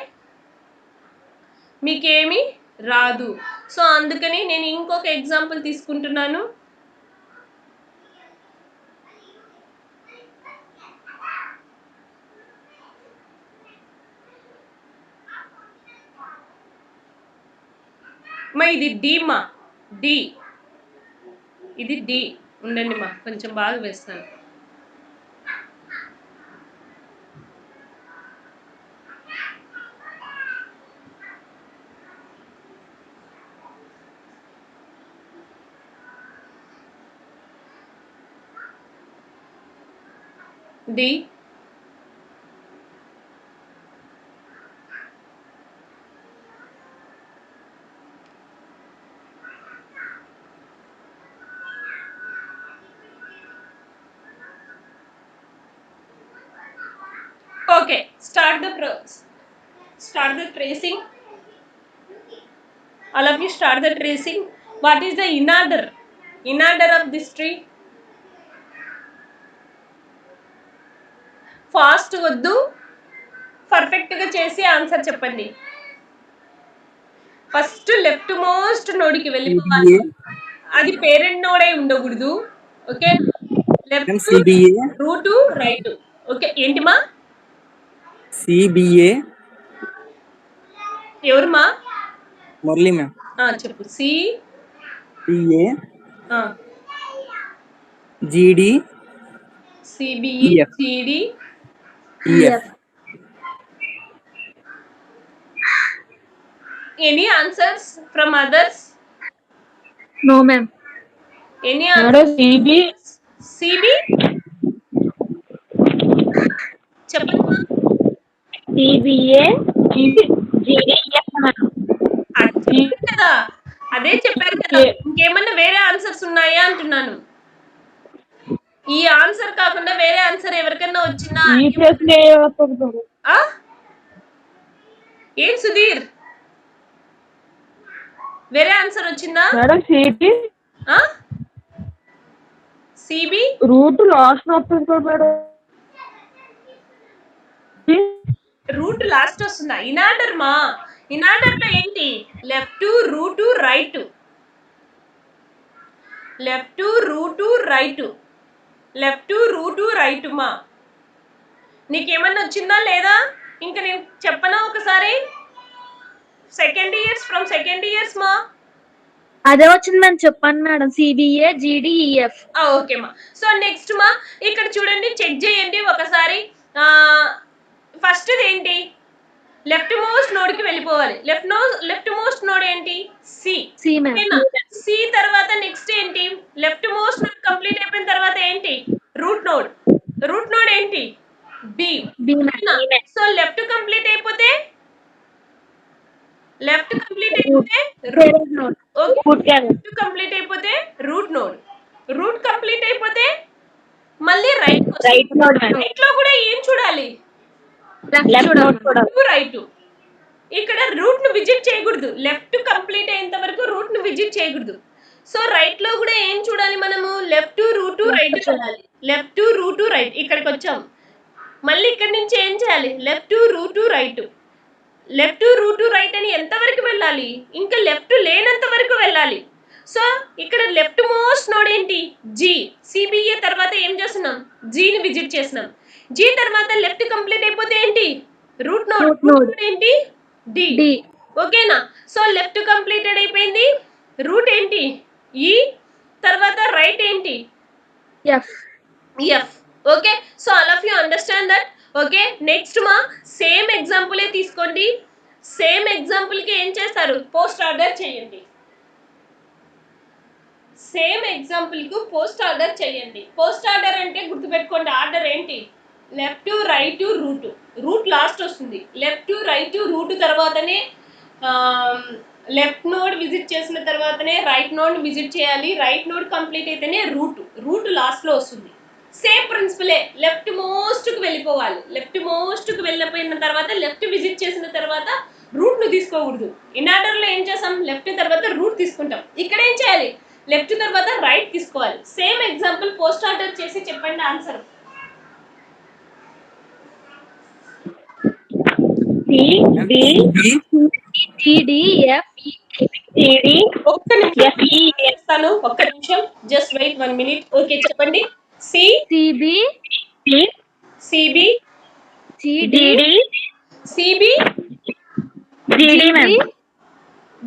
మీకేమీ రాదు. సో అందుకని నేను ఇంకొక ఎగ్జాంపుల్ తీసుకుంటున్నాను. మా ఇది డి, మా డి, ఇది డి. ఉండండి మా కొంచెం బాగా వేస్తాను. D, okay, start the tracing. All of you start the tracing. What is the in order of this tree? Fast వద్దు, పర్ఫెక్ట్ గా చేసి ఆన్సర్ చెప్పండి. ఫస్ట్ లెఫ్ట్ మోస్ట్ నోడ్కి వెళ్ళిపోవాలి, అది పేరెంట్ నోడ్ అయి ఉండకూడదు. Okay, left root right. Okay, ఏంటి మా సిబిఏ, ఎవరు మా మురళి మ్యామ్. చెప్పు. C, B A, G D, C B E, C D, E F. Any answers from others? No, ma'am. Any answers? CB? చెప్పండి. CBA, GDF, ma'am. కదా, అదే చెప్పారు కదా, ఇంకేమన్నా వేరే ఆన్సర్స్ ఉన్నాయా అంటున్నాను. ఈ ఆన్సర్ కాకుండా వేరే ఆన్సర్ ఎవరికన్నా వచ్చిందా? ఈ ప్లస్ ఏ వస్తుంది ఆ? ఏం సుధీర్, వేరే ఆన్సర్ వచ్చిందా? మేడం సిటీ సిబి రూట్ లాస్ట్ వస్తుంది కదా మేడం. రూట్ లాస్ట్ వస్తుందా? ఇనార్డర్ మా, ఇనార్డర్ లో ఏంటి? Left root right, left root right, left root right మా. నీకేమన్నా వచ్చిందా లేదా? ఇంకా నేను చెప్పనా ఒకసారి? Second years, from second years మా. అదే వచ్చింది మేడం, చెప్పండి మేడం. C B A G D E F. ఓకే మా. సో నెక్స్ట్ మా, ఇక్కడ చూడండి, చెక్ చేయండి ఒకసారి. ఫస్ట్ ఏంటి? లెఫ్ట్ మోస్ట్ నోడ్ కి వెళ్ళిపోవాలి. లెఫ్ట్ మోస్ట్ నోడ్ ఏంటి? సి. C madam. సి తర్వాత నెక్స్ట్ ఏంటి? లెఫ్ట్ మోస్ట్ నోడ్ కంప్లీట్ అయిపోయిన తర్వాత ఏంటి? Root node. రూట్ నోడ్ ఏంటి? B. B madam. So left complete అయిపోతే root node. Okay, left complete అయిపోతే రూట్ నోడ్. రూట్ కంప్లీట్ అయిపోతే మళ్ళీ రైట్ నోడ్. రైట్ లో కూడా ఏం చూడాలి? లెఫ్ట్ నోడ్ చూడాలి. రైట్. ఇక్కడ రూట్ ను విజిట్ చేయకూడదు. లెఫ్ట్ కంప్లీట్ అయ్యేంత వరకు రూట్ ను విజిట్ చేయకూడదు. సో రైట్ లో కూడా ఏం చూడాలి మనము? లెఫ్ట్ రూట్ రైట్ చూడాలి. Left root right. ఇక్కడికి వచ్చాం, మళ్ళీ ఇక్కడ నుంచి ఏం చేయాలి? Left root right. Left root right అని ఎంత వరకు వెళ్ళాలి? ఇంకా లెఫ్ట్ లేనంత వరకు వెళ్ళాలి. సో ఇక్కడ లెఫ్ట్ మోస్ట్ నోడ్ ఏంటి? జి. సిబిఏ తర్వాత ఏం చేస్తున్నాం? జిని విజిట్ చేస్తున్నాం. జి తర్వాత లెఫ్ట్ కంప్లీట్ అయిపోతే ఏంటి? రూట్ నోడ్ ఏంటి? డి. ఓకేనా? సో లెఫ్ట్ కంప్లీటెడ్ అయిపోయింది. రూట్ ఏంటి? ఈ. తర్వాత రైట్ ఏంటి? F. Okay, so all of you understand that. Okay, next మా, సేమ్ ఎగ్జాంపుల్ తీసుకోండి. సేమ్ ఎగ్జాంపుల్ కి ఏం చేస్తారు? పోస్ట్ ఆర్డర్ చేయండి. సేమ్ ఎగ్జాంపుల్ కు పోస్ట్ ఆర్డర్ చేయండి. పోస్ట్ ఆర్డర్ అంటే గుర్తుపెట్టుకోండి, ఆర్డర్ ఏంటి? Left right root. Root last వస్తుంది. లెఫ్ట్ రైట్ రూట్ తర్వాతనే లెఫ్ట్ నోడ్ విజిట్ చేసిన తర్వాతనే రైట్ నోడ్ విజిట్ చేయాలి. రైట్ నోడ్ కంప్లీట్ అయితేనే రూట్ లాస్ట్ లో వస్తుంది. సేమ్ ప్రిన్సిపలే. లెఫ్ట్ మోస్ట్ కు వెళ్ళిపోవాలి. లెఫ్ట్ మోస్ట్ కు వెళ్ళిపోయిన తర్వాత లెఫ్ట్ విజిట్ చేసిన తర్వాత రూట్ ను తీసుకోకూడదు. ఇన్ ఆర్డర్ లో ఏం చేసాం? లెఫ్ట్ తర్వాత రూట్ తీసుకుంటాం. ఇక్కడ ఏం చేయాలి? లెఫ్ట్ తర్వాత రైట్ తీసుకోవాలి. సేమ్ ఎగ్జాంపుల్ పోస్ట్ ఆర్డర్ చేసి చెప్పండి ఆన్సర్. ఒక్క నిమిషం, జస్ట్ వెయిట్ 1 minute. ఓకే, చెప్పండి. సిబి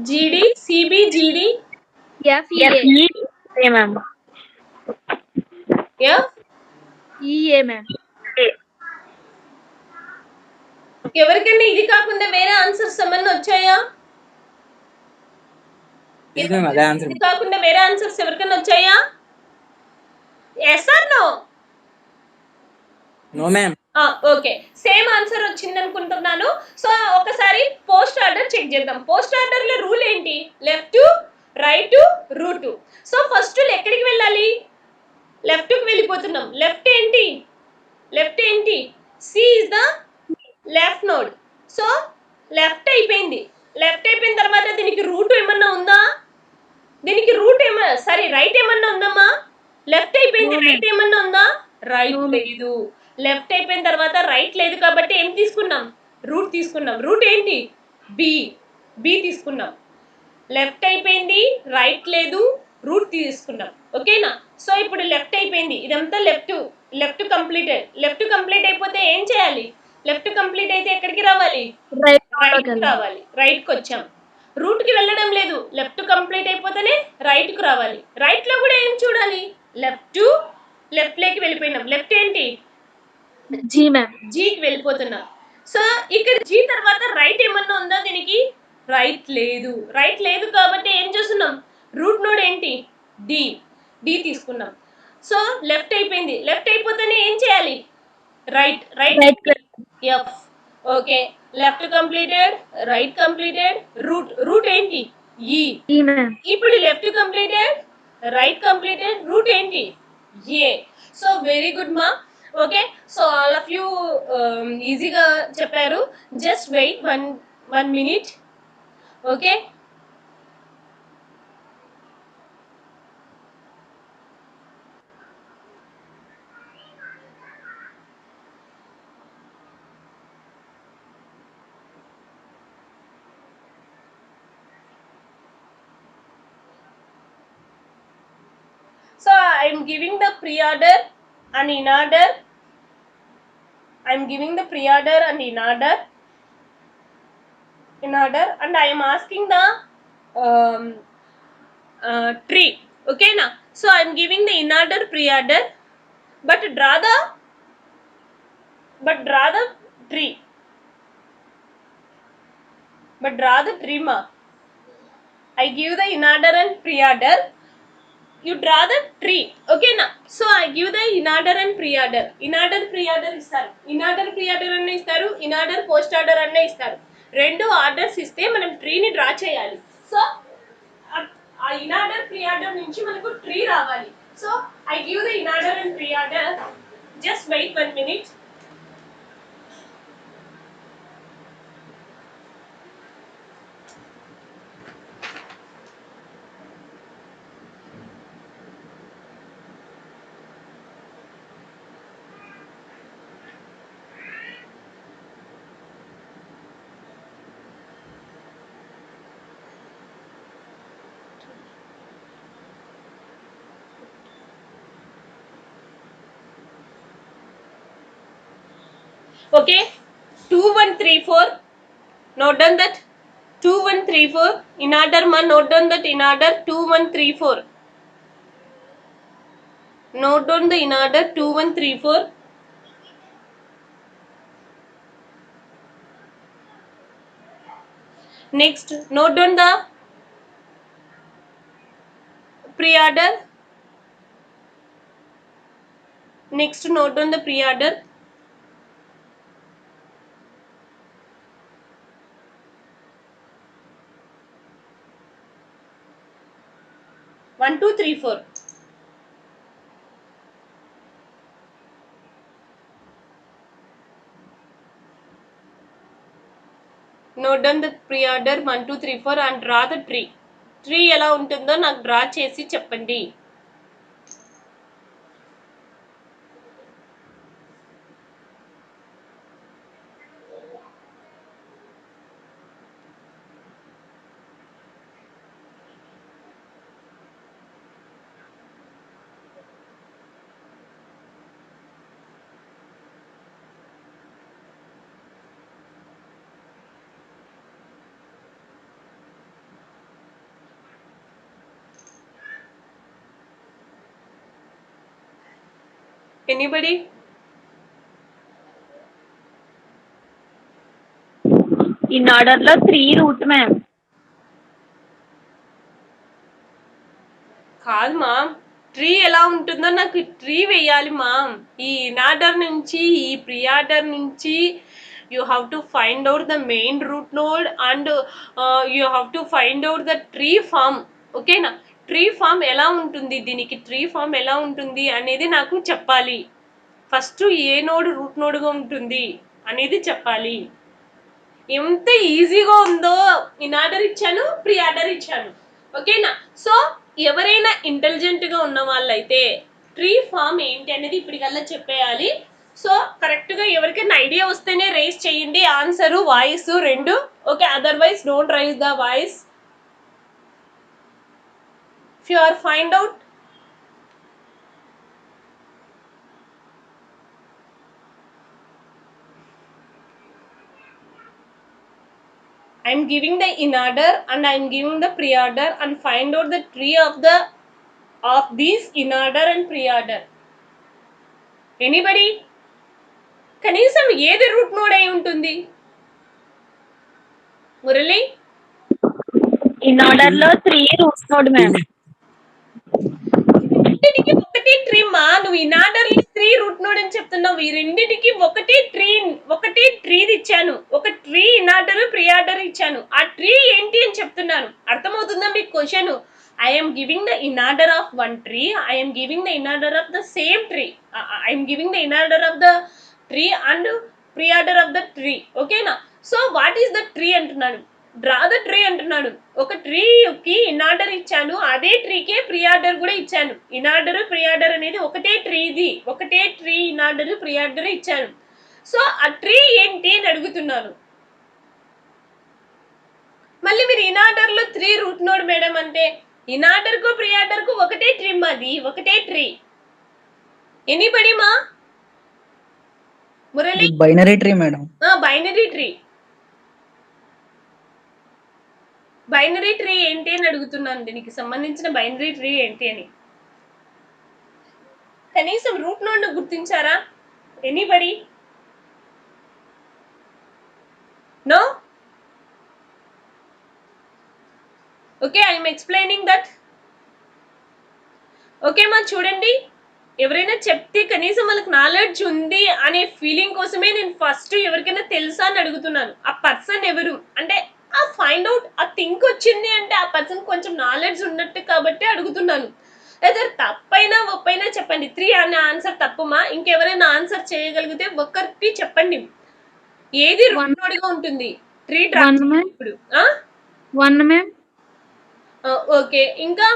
జిడి సిబి జిడి ఎవరికైనా ఇది కాకుండా వేరే ఆన్సర్స్ ఏమన్నా వచ్చాయా? అదే ఆన్సర్. ఇది కాకుండా వేరే ఆన్సర్స్ ఎవరికైనా వచ్చాయా? Yes or no? No ma'am. Okay, same answer వచ్చింది అనుకుంటున్నాను. సో ఒకసారి పోస్ట్ ఆర్డర్ చెక్ చేద్దాం. పోస్ట్ ఆర్డర్ లో రూల్ ఏంటి? Left right root. So first ఎక్కడికి వెళ్ళాలి? లెఫ్ట్ కి వెళ్ళిపోతున్నాం. లెఫ్ట్ ఏంటి? C is the left node. So left అయిపోయింది. లెఫ్ట్ అయిపోయిన తర్వాత దీనికి రూట్ ఏమన్నా ఉందా? దీనికి రైట్ ఏమన్నా ఉందమ్మా? లెఫ్ట్ అయిపోయింది, రైట్ ఏమన్నా ఉందా? రైట్ లేదు. లెఫ్ట్ అయిపోయిన తర్వాత రైట్ లేదు కాబట్టి ఏం తీసుకున్నాం? రూట్ తీసుకున్నాం. రూట్ ఏంటి? బి తీసుకున్నాం. లెఫ్ట్ అయిపోయింది, రైట్ లేదు, రూట్ తీసుకున్నాం. ఓకేనా? సో ఇప్పుడు లెఫ్ట్ అయిపోయింది, ఇదంతా లెఫ్ట్ కంప్లీట్ అయిపోతే ఏం చేయాలి? లెఫ్ట్ కంప్లీట్ అయితే ఎక్కడికి రావాలి? రైట్ రావాలి. రైట్ కి వచ్చాం. రూట్ కి వెళ్ళడం లేదు. లెఫ్ట్ కంప్లీట్ అయిపోతేనే రైట్ కు రావాలి. రైట్ లో కూడా ఏం చూడాలి? లెఫ్ట్ లోకి వెళ్ళిపోయినాం. లెఫ్ట్ ఏంటి? జీకి వెళ్ళిపోతున్నాం. సో ఇక్కడ జీ తర్వాత రైట్ ఏమన్నా ఉందా దీనికి? రైట్ లేదు కాబట్టి ఏం చేస్తున్నాం? రూట్ నోడ్ ఏంటి? డి తీసుకున్నాం. సో లెఫ్ట్ అయిపోయింది. లెఫ్ట్ అయిపోతేనే ఏం చేయాలి? Right F. Okay, left completed, right completed, root ఏంటి? ఈ. ఇప్పుడు left completed, right completed, root ఏంటి? ఏ. సో వెరీ గుడ్ మా. Okay, so all of you ఈజీగా చెప్పారు. Just wait one minute. Okay, so I'm giving the pre-order and in-order. I'm giving the pre-order and in-order, and I am asking the tree. Okay na? So I'm giving the in-order, pre-order, but draw the tree. But draw the tree ma. I give the in-order and pre-order. You draw the tree. Okay na? So I give the in-order and pre-order. In-order pre-order ఇస్తారు, in-order pre-order అన్న ఇస్తారు, in-order post order అన్న ఇస్తారు. రెండు ఆర్డర్స్ ఇస్తే మనం ట్రీని డ్రా చేయాలి. సో ఆ in-order pre-order నుంచి మనకు ట్రీ రావాలి. So I give the in-order and pre-order. Just wait 1 minute. Okay, 2134. Note down that 2134 in order ma. Note down that in order 2134. Note down the in order 2134. Next, note down the pre-order. Next, note down the pre-order. One, two, three, four. Note down the pre-order 1, 2, 3, 4 and draw the tree. Tree ఎలా ఉంటుందో నాకు డ్రా చేసి చెప్పండి. ఎనీబడి? ఇన్ ఆర్డర్ లో 3 రూట్ మ్యామ్. కాదు మామ్, ట్రీ ఎలా ఉంటుందో నాకు ట్రీ వేయాలి మామ్. ఈ ఇన్ఆర్డర్ నుంచి, ఈ ప్రీ ఆర్డర్ నుంచి you have to find out the main root node and you have to find out the tree form. ఓకేనా? ట్రీ ఫామ్ ఎలా ఉంటుంది, దీనికి ట్రీ ఫామ్ ఎలా ఉంటుంది అనేది నాకు చెప్పాలి. ఫస్ట్ ఏ నోడ్ రూట్ నోడ్గా ఉంటుంది అనేది చెప్పాలి. ఎంత ఈజీగా ఉందో. ఇన్ ఆర్డర్ ఇచ్చాను, ప్రీ ఆర్డర్ ఇచ్చాను. ఓకేనా? సో ఎవరైనా ఇంటెలిజెంట్గా ఉన్న వాళ్ళైతే ట్రీ ఫామ్ ఏంటి అనేది ఇప్పటికల్లా చెప్పేయాలి. సో కరెక్ట్గా ఎవరికైనా ఐడియా వస్తేనే రైజ్ చేయండి ఆన్సరు, వాయిస్ రెండు. Okay, otherwise don't raise the voice. If you are find out, I'm giving the in order and I'm giving the pre-order and find out the tree of these in order and pre-order. Anybody? కనీసం ఏది రూట్ నోడ్ అయి ఉంటుంది? మురళి? ఇన్ ఆర్డర్ లో 3 రూట్ నోడ్ మ్యామ్. రెండింటికి ఒకటి ట్రీ మా. నువ్వు ఇన్ ఆర్డర్ 3 రూట్ నోడ్ అని చెప్తున్నావు. ఈ రెండింటికి ఒకటి ట్రీది ఇచ్చాను. ఒక tree in order, pre order ఇచ్చాను. ఆ ట్రీ ఏంటి అని చెప్తున్నాను. అర్థమవుతుందా మీకు question? I am giving the in order of one tree. I am giving the in order of the same tree. I am giving the in order of the tree and pre-order of the tree. Okay na? So what is the tree అంటున్నాడు, డ్రా ద ట్రీ అంటున్నాడు. ఒక ట్రీకి ఇన్ ఆర్డర్ ఇచ్చాను, అదే ట్రీకే ప్రీ ఆర్డర్ కూడా ఇచ్చాను. ఇన్ ఆర్డర్ ప్రీ ఆర్డర్ అనేది ఒకటే ట్రీది, ఒకటే tree in order pre order ఇచ్చాను. సో ఆ ట్రీ ఏంటి అని అడుగుతున్నాను. మళ్ళీ మీరు ఇన్ ఆర్డర్ లో 3 రూట్ నోడ్ మేడం అంటే ఇన్ ఆర్డర్ కు ప్రీ ఆర్డర్ కు ఒకటే ట్రిమ్, అది ఒకటే ట్రీ. ఎనీబడి మా Murali? Binary tree madam. Binary tree. Binary tree ఏంటి అని అడుగుతున్నాను. దీనికి సంబంధించిన బైనరీ ట్రీ ఏంటి అని. కనీసం రూట్ నోడ్ ను గుర్తించారా anybody? No? Okay, I'm explaining that. Okay మా, చూడండి, ఎవరైనా చెప్తే కనీసం వాళ్ళకి నాలెడ్జ్ ఉంది అనే ఫీలింగ్ కోసమే నేను ఫస్ట్ ఎవరికైనా తెలుసా అని అడుగుతున్నాను. ఆ పర్సన్ ఎవరు అంటే ఆ ఫైండ్ అవుట్, ఆ థింక్ వచ్చింది అంటే ఆ పర్సన్ కొంచెం నాలెడ్జ్ ఉన్నట్టు కాబట్టి అడుగుతున్నాను. లేదా తప్పైనా ఒప్పైనా చెప్పండి. 3 అనే ఆన్సర్ తప్పుమా? ఇంకెవరైనా ఆన్సర్ చేయగలిగితే ఒక్కరికి చెప్పండి. ఏది రూట్ నోడ్ గా ఉంటుంది 3 డ్రా ఇప్పుడు? 1 మ్యామ్. ఓకే, ఇంకా?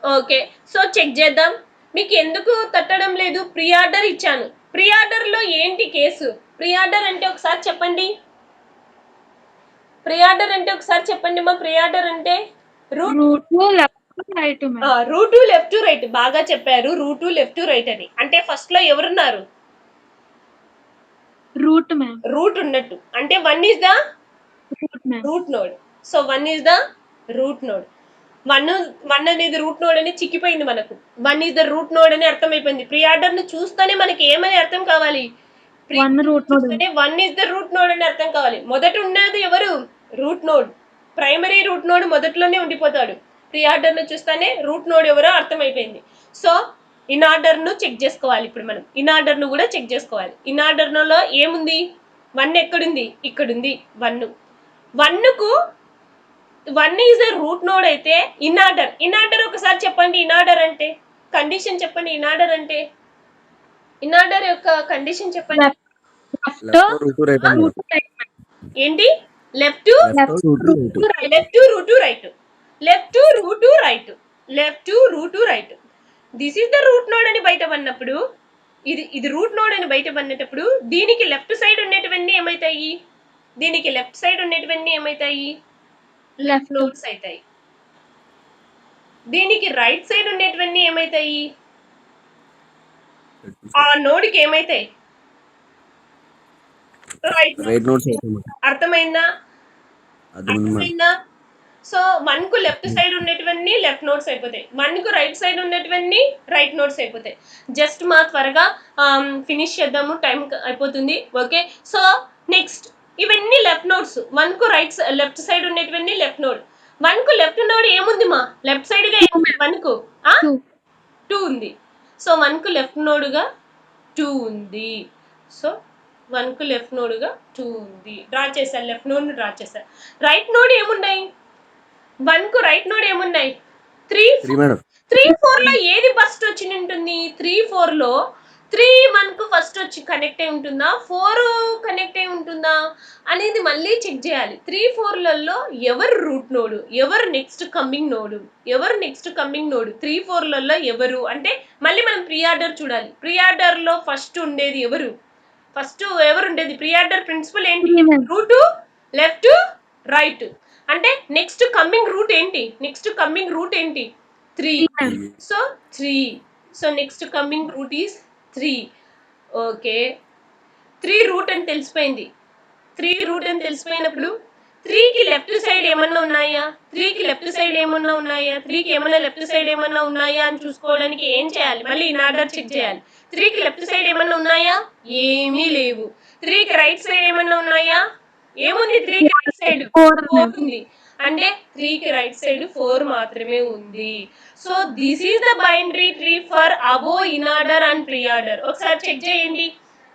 ఓకే, సో చెక్ చేద్దాం. మీకు ఎందుకు తట్టడం లేదు? ప్రీ ఆర్డర్ ఇచ్చాను. ప్రీ ఆర్డర్ లో ఏంటి కేసు? ప్రీ ఆర్డర్ అంటే ఒకసారి చెప్పండి. ప్రీ ఆర్డర్ అంటే ఒకసారి చెప్పండి మా. ప్రీ ఆర్డర్ అంటే root left right ma'am. Root left right. బాగా చెప్పారు, రూట్ లెఫ్ట్ రైట్ అని. అంటే ఫస్ట్ లో ఎవరున్నారు? Route ma'am. రూట్ ఉన్నట్టు. అంటే 1 is the root node. So 1 is the root node. 1 అనేది రూట్ నోడ్ అని చిక్కిపోయింది మనకు. 1 is the రూట్ నోడ్ అని అర్థమైపోయింది. ప్రీ ఆర్డర్ ను చూస్తేనే మనకి ఏమని అర్థం కావాలి? 1 root node. 1 is the route node అని అర్థం కావాలి. మొదట ఉన్నది ఎవరు? Root node. Primary root node మొదట్లోనే ఉండిపోతాడు. ప్రీ ఆర్డర్ ను చూస్తేనే రూట్ నోడ్ ఎవరో అర్థమైపోయింది. సో ఇన్ ఆర్డర్ ను చెక్ చేసుకోవాలి. ఇప్పుడు మనం ఇన్ ఆర్డర్ ను కూడా చెక్ చేసుకోవాలి. ఇన్ ఆర్డర్ లో ఏముంది? 1 ఎక్కడుంది? ఇక్కడుంది 1. 1 కు 1 ఈజ్ ఎ రూట్ నోడ్ అయితే ఇన్ ఆర్డర్. ఇన్ ఆర్డర్ ఒకసారి చెప్పండి. ఇన్ ఆర్డర్ అంటే కండిషన్ చెప్పండి. ఇన్ ఆర్డర్ అంటే ఇన్ ఆర్డర్ యొక్క కండిషన్ చెప్పండి. Left root right madam. ఏంటి? Left left root right. Left root right. Left root right. Left root right. This is the root node అని బయట పడినప్పుడు, ఇది రూట్ నోడ్ అని బయట పడినప్పుడు దీనికి లెఫ్ట్ సైడ్ ఉండేటివన్నీ ఏమైతాయి? దీనికి లెఫ్ట్ సైడ్ ఉండేటివన్నీ ఏమైతాయి? లెఫ్ట్ నోడ్స్ అవుతాయి. దీనికి రైట్ సైడ్ ఉండేటివన్నీ ఏమైతాయి? ఆ నోడ్కి ఏమైతాయి? రైట్ నోట్స్ అవుతాయి మేడం. అర్థమైందా? అర్థమైంది మేడం. అర్థమైందా? సో 1 కు లెఫ్ట్ సైడ్ ఉండేటివన్నీ లెఫ్ట్ నోట్స్ అయిపోతాయి. 1 కు రైట్ సైడ్ ఉండేటివన్నీ రైట్ నోట్స్ అయిపోతాయి. జస్ట్ మా త్వరగా ఫినిష్ చేద్దాము, టైం అయిపోతుంది. ఓకే, సో నెక్స్ట్ ఇవన్నీ లెఫ్ట్ నోట్స్. 1 కు లెఫ్ట్ సైడ్ ఉండేటివన్నీ లెఫ్ట్ నోడ్. 1 కు లెఫ్ట్ నోడ్ ఏముంది మా? లెఫ్ట్ సైడ్ గా ఏముంది? 1 కు 2 ఉంది. సో 1 కు లెఫ్ట్ నోడ్ గా 2 ఉంది. సో 1 కు లెఫ్ట్ నోడ్ గా 2 ఉంది. డ్రా చేశాను, లెఫ్ట్ నోడ్ ను డ్రా చేశాను. రైట్ నోడ్ ఏమున్నాయి? 1 కు రైట్ నోడ్ ఏమున్నాయి? 3, 4 లో ఏది ఫస్ట్ వచ్చి ఉంటుంది? 3, 4 లో 3 1 కు ఫస్ట్ వచ్చి కనెక్ట్ అయి ఉంటుందా, 4 కనెక్ట్ అయి ఉంటుందా అనేది మళ్ళీ చెక్ చేయాలి. 3, 4లలో ఎవరు రూట్ నోడ్, ఎవరు నెక్స్ట్ కమింగ్ నోడ్, ఎవరు నెక్స్ట్ కమింగ్ నోడ్? 3, 4లలో ఎవరు అంటే మళ్ళీ మనం ప్రీ ఆర్డర్ చూడాలి. ప్రీ ఆర్డర్ లో ఫస్ట్ ఉండేది ఎవరు? ఫస్ట్ ఎవరు ఉండేది? ప్రీ ఆర్డర్ ప్రిన్సిపల్ ఏంటి? Root left right. అంటే నెక్స్ట్ కమింగ్ రూట్ ఏంటి? నెక్స్ట్ కమింగ్ రూట్ ఏంటి? 3. So 3. So next coming root is 3. Okay, 3 root అని తెలిసిపోయింది. 3 రూట్ అని తెలిసిపోయినప్పుడు 3 కి లెఫ్ట్ సైడ్ ఏమన్నా ఉన్నాయా? 3 కి లెఫ్ట్ సైడ్ ఏమన్నా ఉన్నాయా? 3 కి ఏమన్నా లెఫ్ట్ సైడ్ ఏమన్నా ఉన్నాయా అని చూసుకోవడానికి ఏం చేయాలి? మళ్ళీ ఇన్ ఆర్డర్ చెక్ చేయాలి. 3 కి లెఫ్ట్ సైడ్ ఏమన్నా ఉన్నాయా? ఏమీ లేవు. 3 కి రైట్ సైడ్ ఏమన్నా ఉన్నాయా? ఏముంది? 3 కి రైట్ సైడ్ 4 ఉంది. అంటే 3 కి రైట్ సైడ్ 4 మాత్రమే ఉంది. So this is the binary tree for above in order and pre order. ఒకసారి చెక్ చేయండి.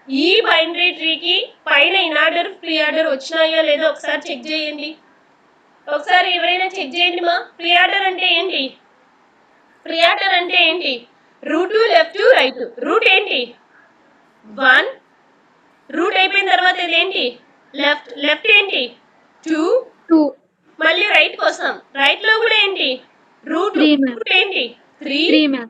ఈ బైనరీ ట్రీకి పైన ఇన్ ఆర్డర్ ప్రీ ఆర్డర్ వచ్చినాయా లేదో ఒకసారి చెక్ చేయండి. ఒకసారి ఎవరైనా చెక్ చేయండి మా. ప్రీ ఆర్డర్ అంటే ఏంటి? ప్రీ ఆర్డర్ అంటే ఏంటి? Root left right. రూట్ ఏంటి? 1. రూట్ అయిపోయిన తర్వాత ఇది ఏంటి? లెఫ్ట్. లెఫ్ట్ ఏంటి? 2. 2. మళ్ళీ రైట్ కోసం. రైట్ లో కూడా ఏంటి? రూట్. 3 ma'am. రూట్ ఏంటి? 3. 3 ma'am.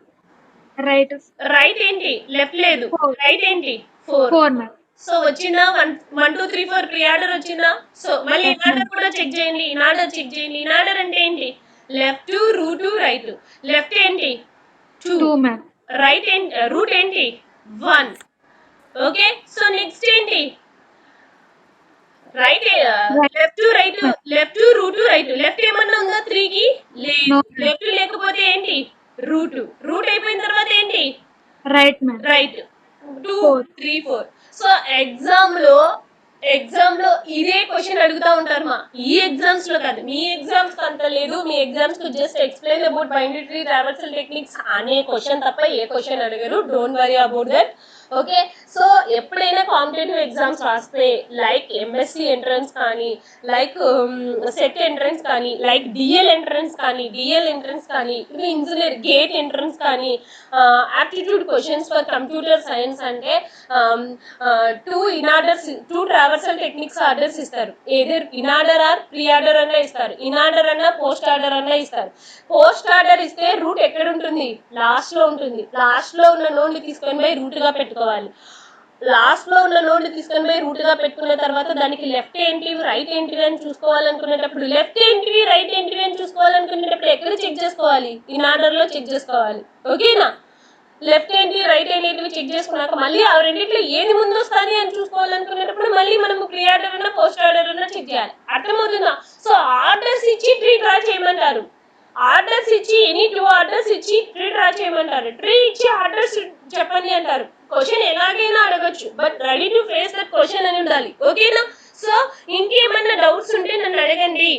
Right. రైట్ ఏంటి? లెఫ్ట్ లేదు. 4. రైట్ ఏంటి? 4. 4 ma'am. సో వచ్చిందా? 1 2 3 4 ప్రీ ఆర్డర్ వచ్చిందా? సో మళ్ళీ Yes, ఇనార్డర్ ma'am. కూడా చెక్ చేయండి. ఇనార్డర్ చెక్ చేయండి. ఇనార్డర్ అంటే ఏంటి? Left root right. లెఫ్ట్ ఏంటి? 2. 2 ma'am. రైట్ ఏంటి? రూట్ ఏంటి? 1. ఓకే. సో నెక్స్ట్ ఏంటి? Right. Left right. Left root right. Left ఏమన్నా ఉందా 3 కి? లేదు. No. లెఫ్ట్ లేకపోతే ఏంటి? రూట్. రూట్ అయిపోయిన తర్వాత ఏంటి? Right ma'am. Right. 2 4. 3 4. So exam లో ఇదే క్వశ్చన్ అడుగుతా ఉంటారు మా. ఈ ఎగ్జామ్స్ లో కాదు, మీ ఎగ్జామ్స్ కి అంత లేదు. మీ ఎగ్జామ్స్ కు just explain about binary tree traversal techniques అనే క్వశ్చన్ తప్ప ఏ క్వశ్చన్ అడగరు. Don't worry about that. Okay. So ఎప్పుడైనా కాంపిటేటివ్ ఎగ్జామ్స్ రాస్తే లైక్ ఎంఎస్సి ఎంట్రన్స్ కానీ, లైక్ సెట్ ఎంట్రన్స్ కానీ, లైక్ డిఎల్ ఎంట్రన్స్ కానీ, ఇంజనీర్ గేట్ ఎంట్రన్స్ కానీ, aptitude questions for computer science అంటే 2 ట్రావర్సల్ టెక్నిక్స్ ఆర్డర్స్ ఇస్తారు. ఏదర్ ఇనార్డర్ ఆర్ ప్రీ ఆర్డర్ అన్నా ఇస్తారు. ఇనార్డర్ అన్నా పోస్ట్ ఆర్డర్ అన్నా ఇస్తారు. పోస్ట్ ఆర్డర్ ఇస్తే రూట్ ఎక్కడ ఉంటుంది? లాస్ట్ లో ఉంటుంది. లాస్ట్ లో ఉన్న నోడ్ ని తీసుకొని పోయి రూట్ గా పెట్టుకోవాలి. లాస్ట్ లో ఉన్న నోడ్ ని తీసుకొని పోయి రూట్ గా పెట్టుకున్న తర్వాత దానికి లెఫ్ట్ ఏంటివి రైట్ ఏంటివి అని చూసుకోవాలనుకునేటప్పుడు ఎక్కడ చెక్ చేసుకోవాలి? ఇన్ ఆర్డర్ లో చెక్ చేసుకోవాలి. ఓకేనా? లెఫ్ట్ ఏంటి రైట్ ఏంటి చెక్ చేసుకున్నాక మళ్ళీ ఆ రెండింటిలో ఏది ముందు వస్తుంది అని చూసుకోవాలనుకునేటప్పుడు మళ్ళీ మనము ప్రీ ఆర్డర్ అన్నా పోస్ట్ ఆర్డర్ అన్నా చెక్ చేయాలి. అర్థమవుతుందా? సో ఆర్డర్స్ ఇచ్చి ట్రీ డ్రా చేయమంటారు. ఆర్డర్స్ ఇచ్చి ఎనీ 2 ఆర్డర్స్ ఇచ్చి ట్రీ డ్రా చేయమంటారు. ట్రీ ఇచ్చి ఆర్డర్స్ చెప్పండి అంటారు. క్వశ్చన్ ఎలాగైనా అడగచ్చు, but ready to face that question అని ఉండాలి. ఓకేనా? సో ఇంకేమన్నా డౌట్స్ ఉంటే నన్ను అడగండి.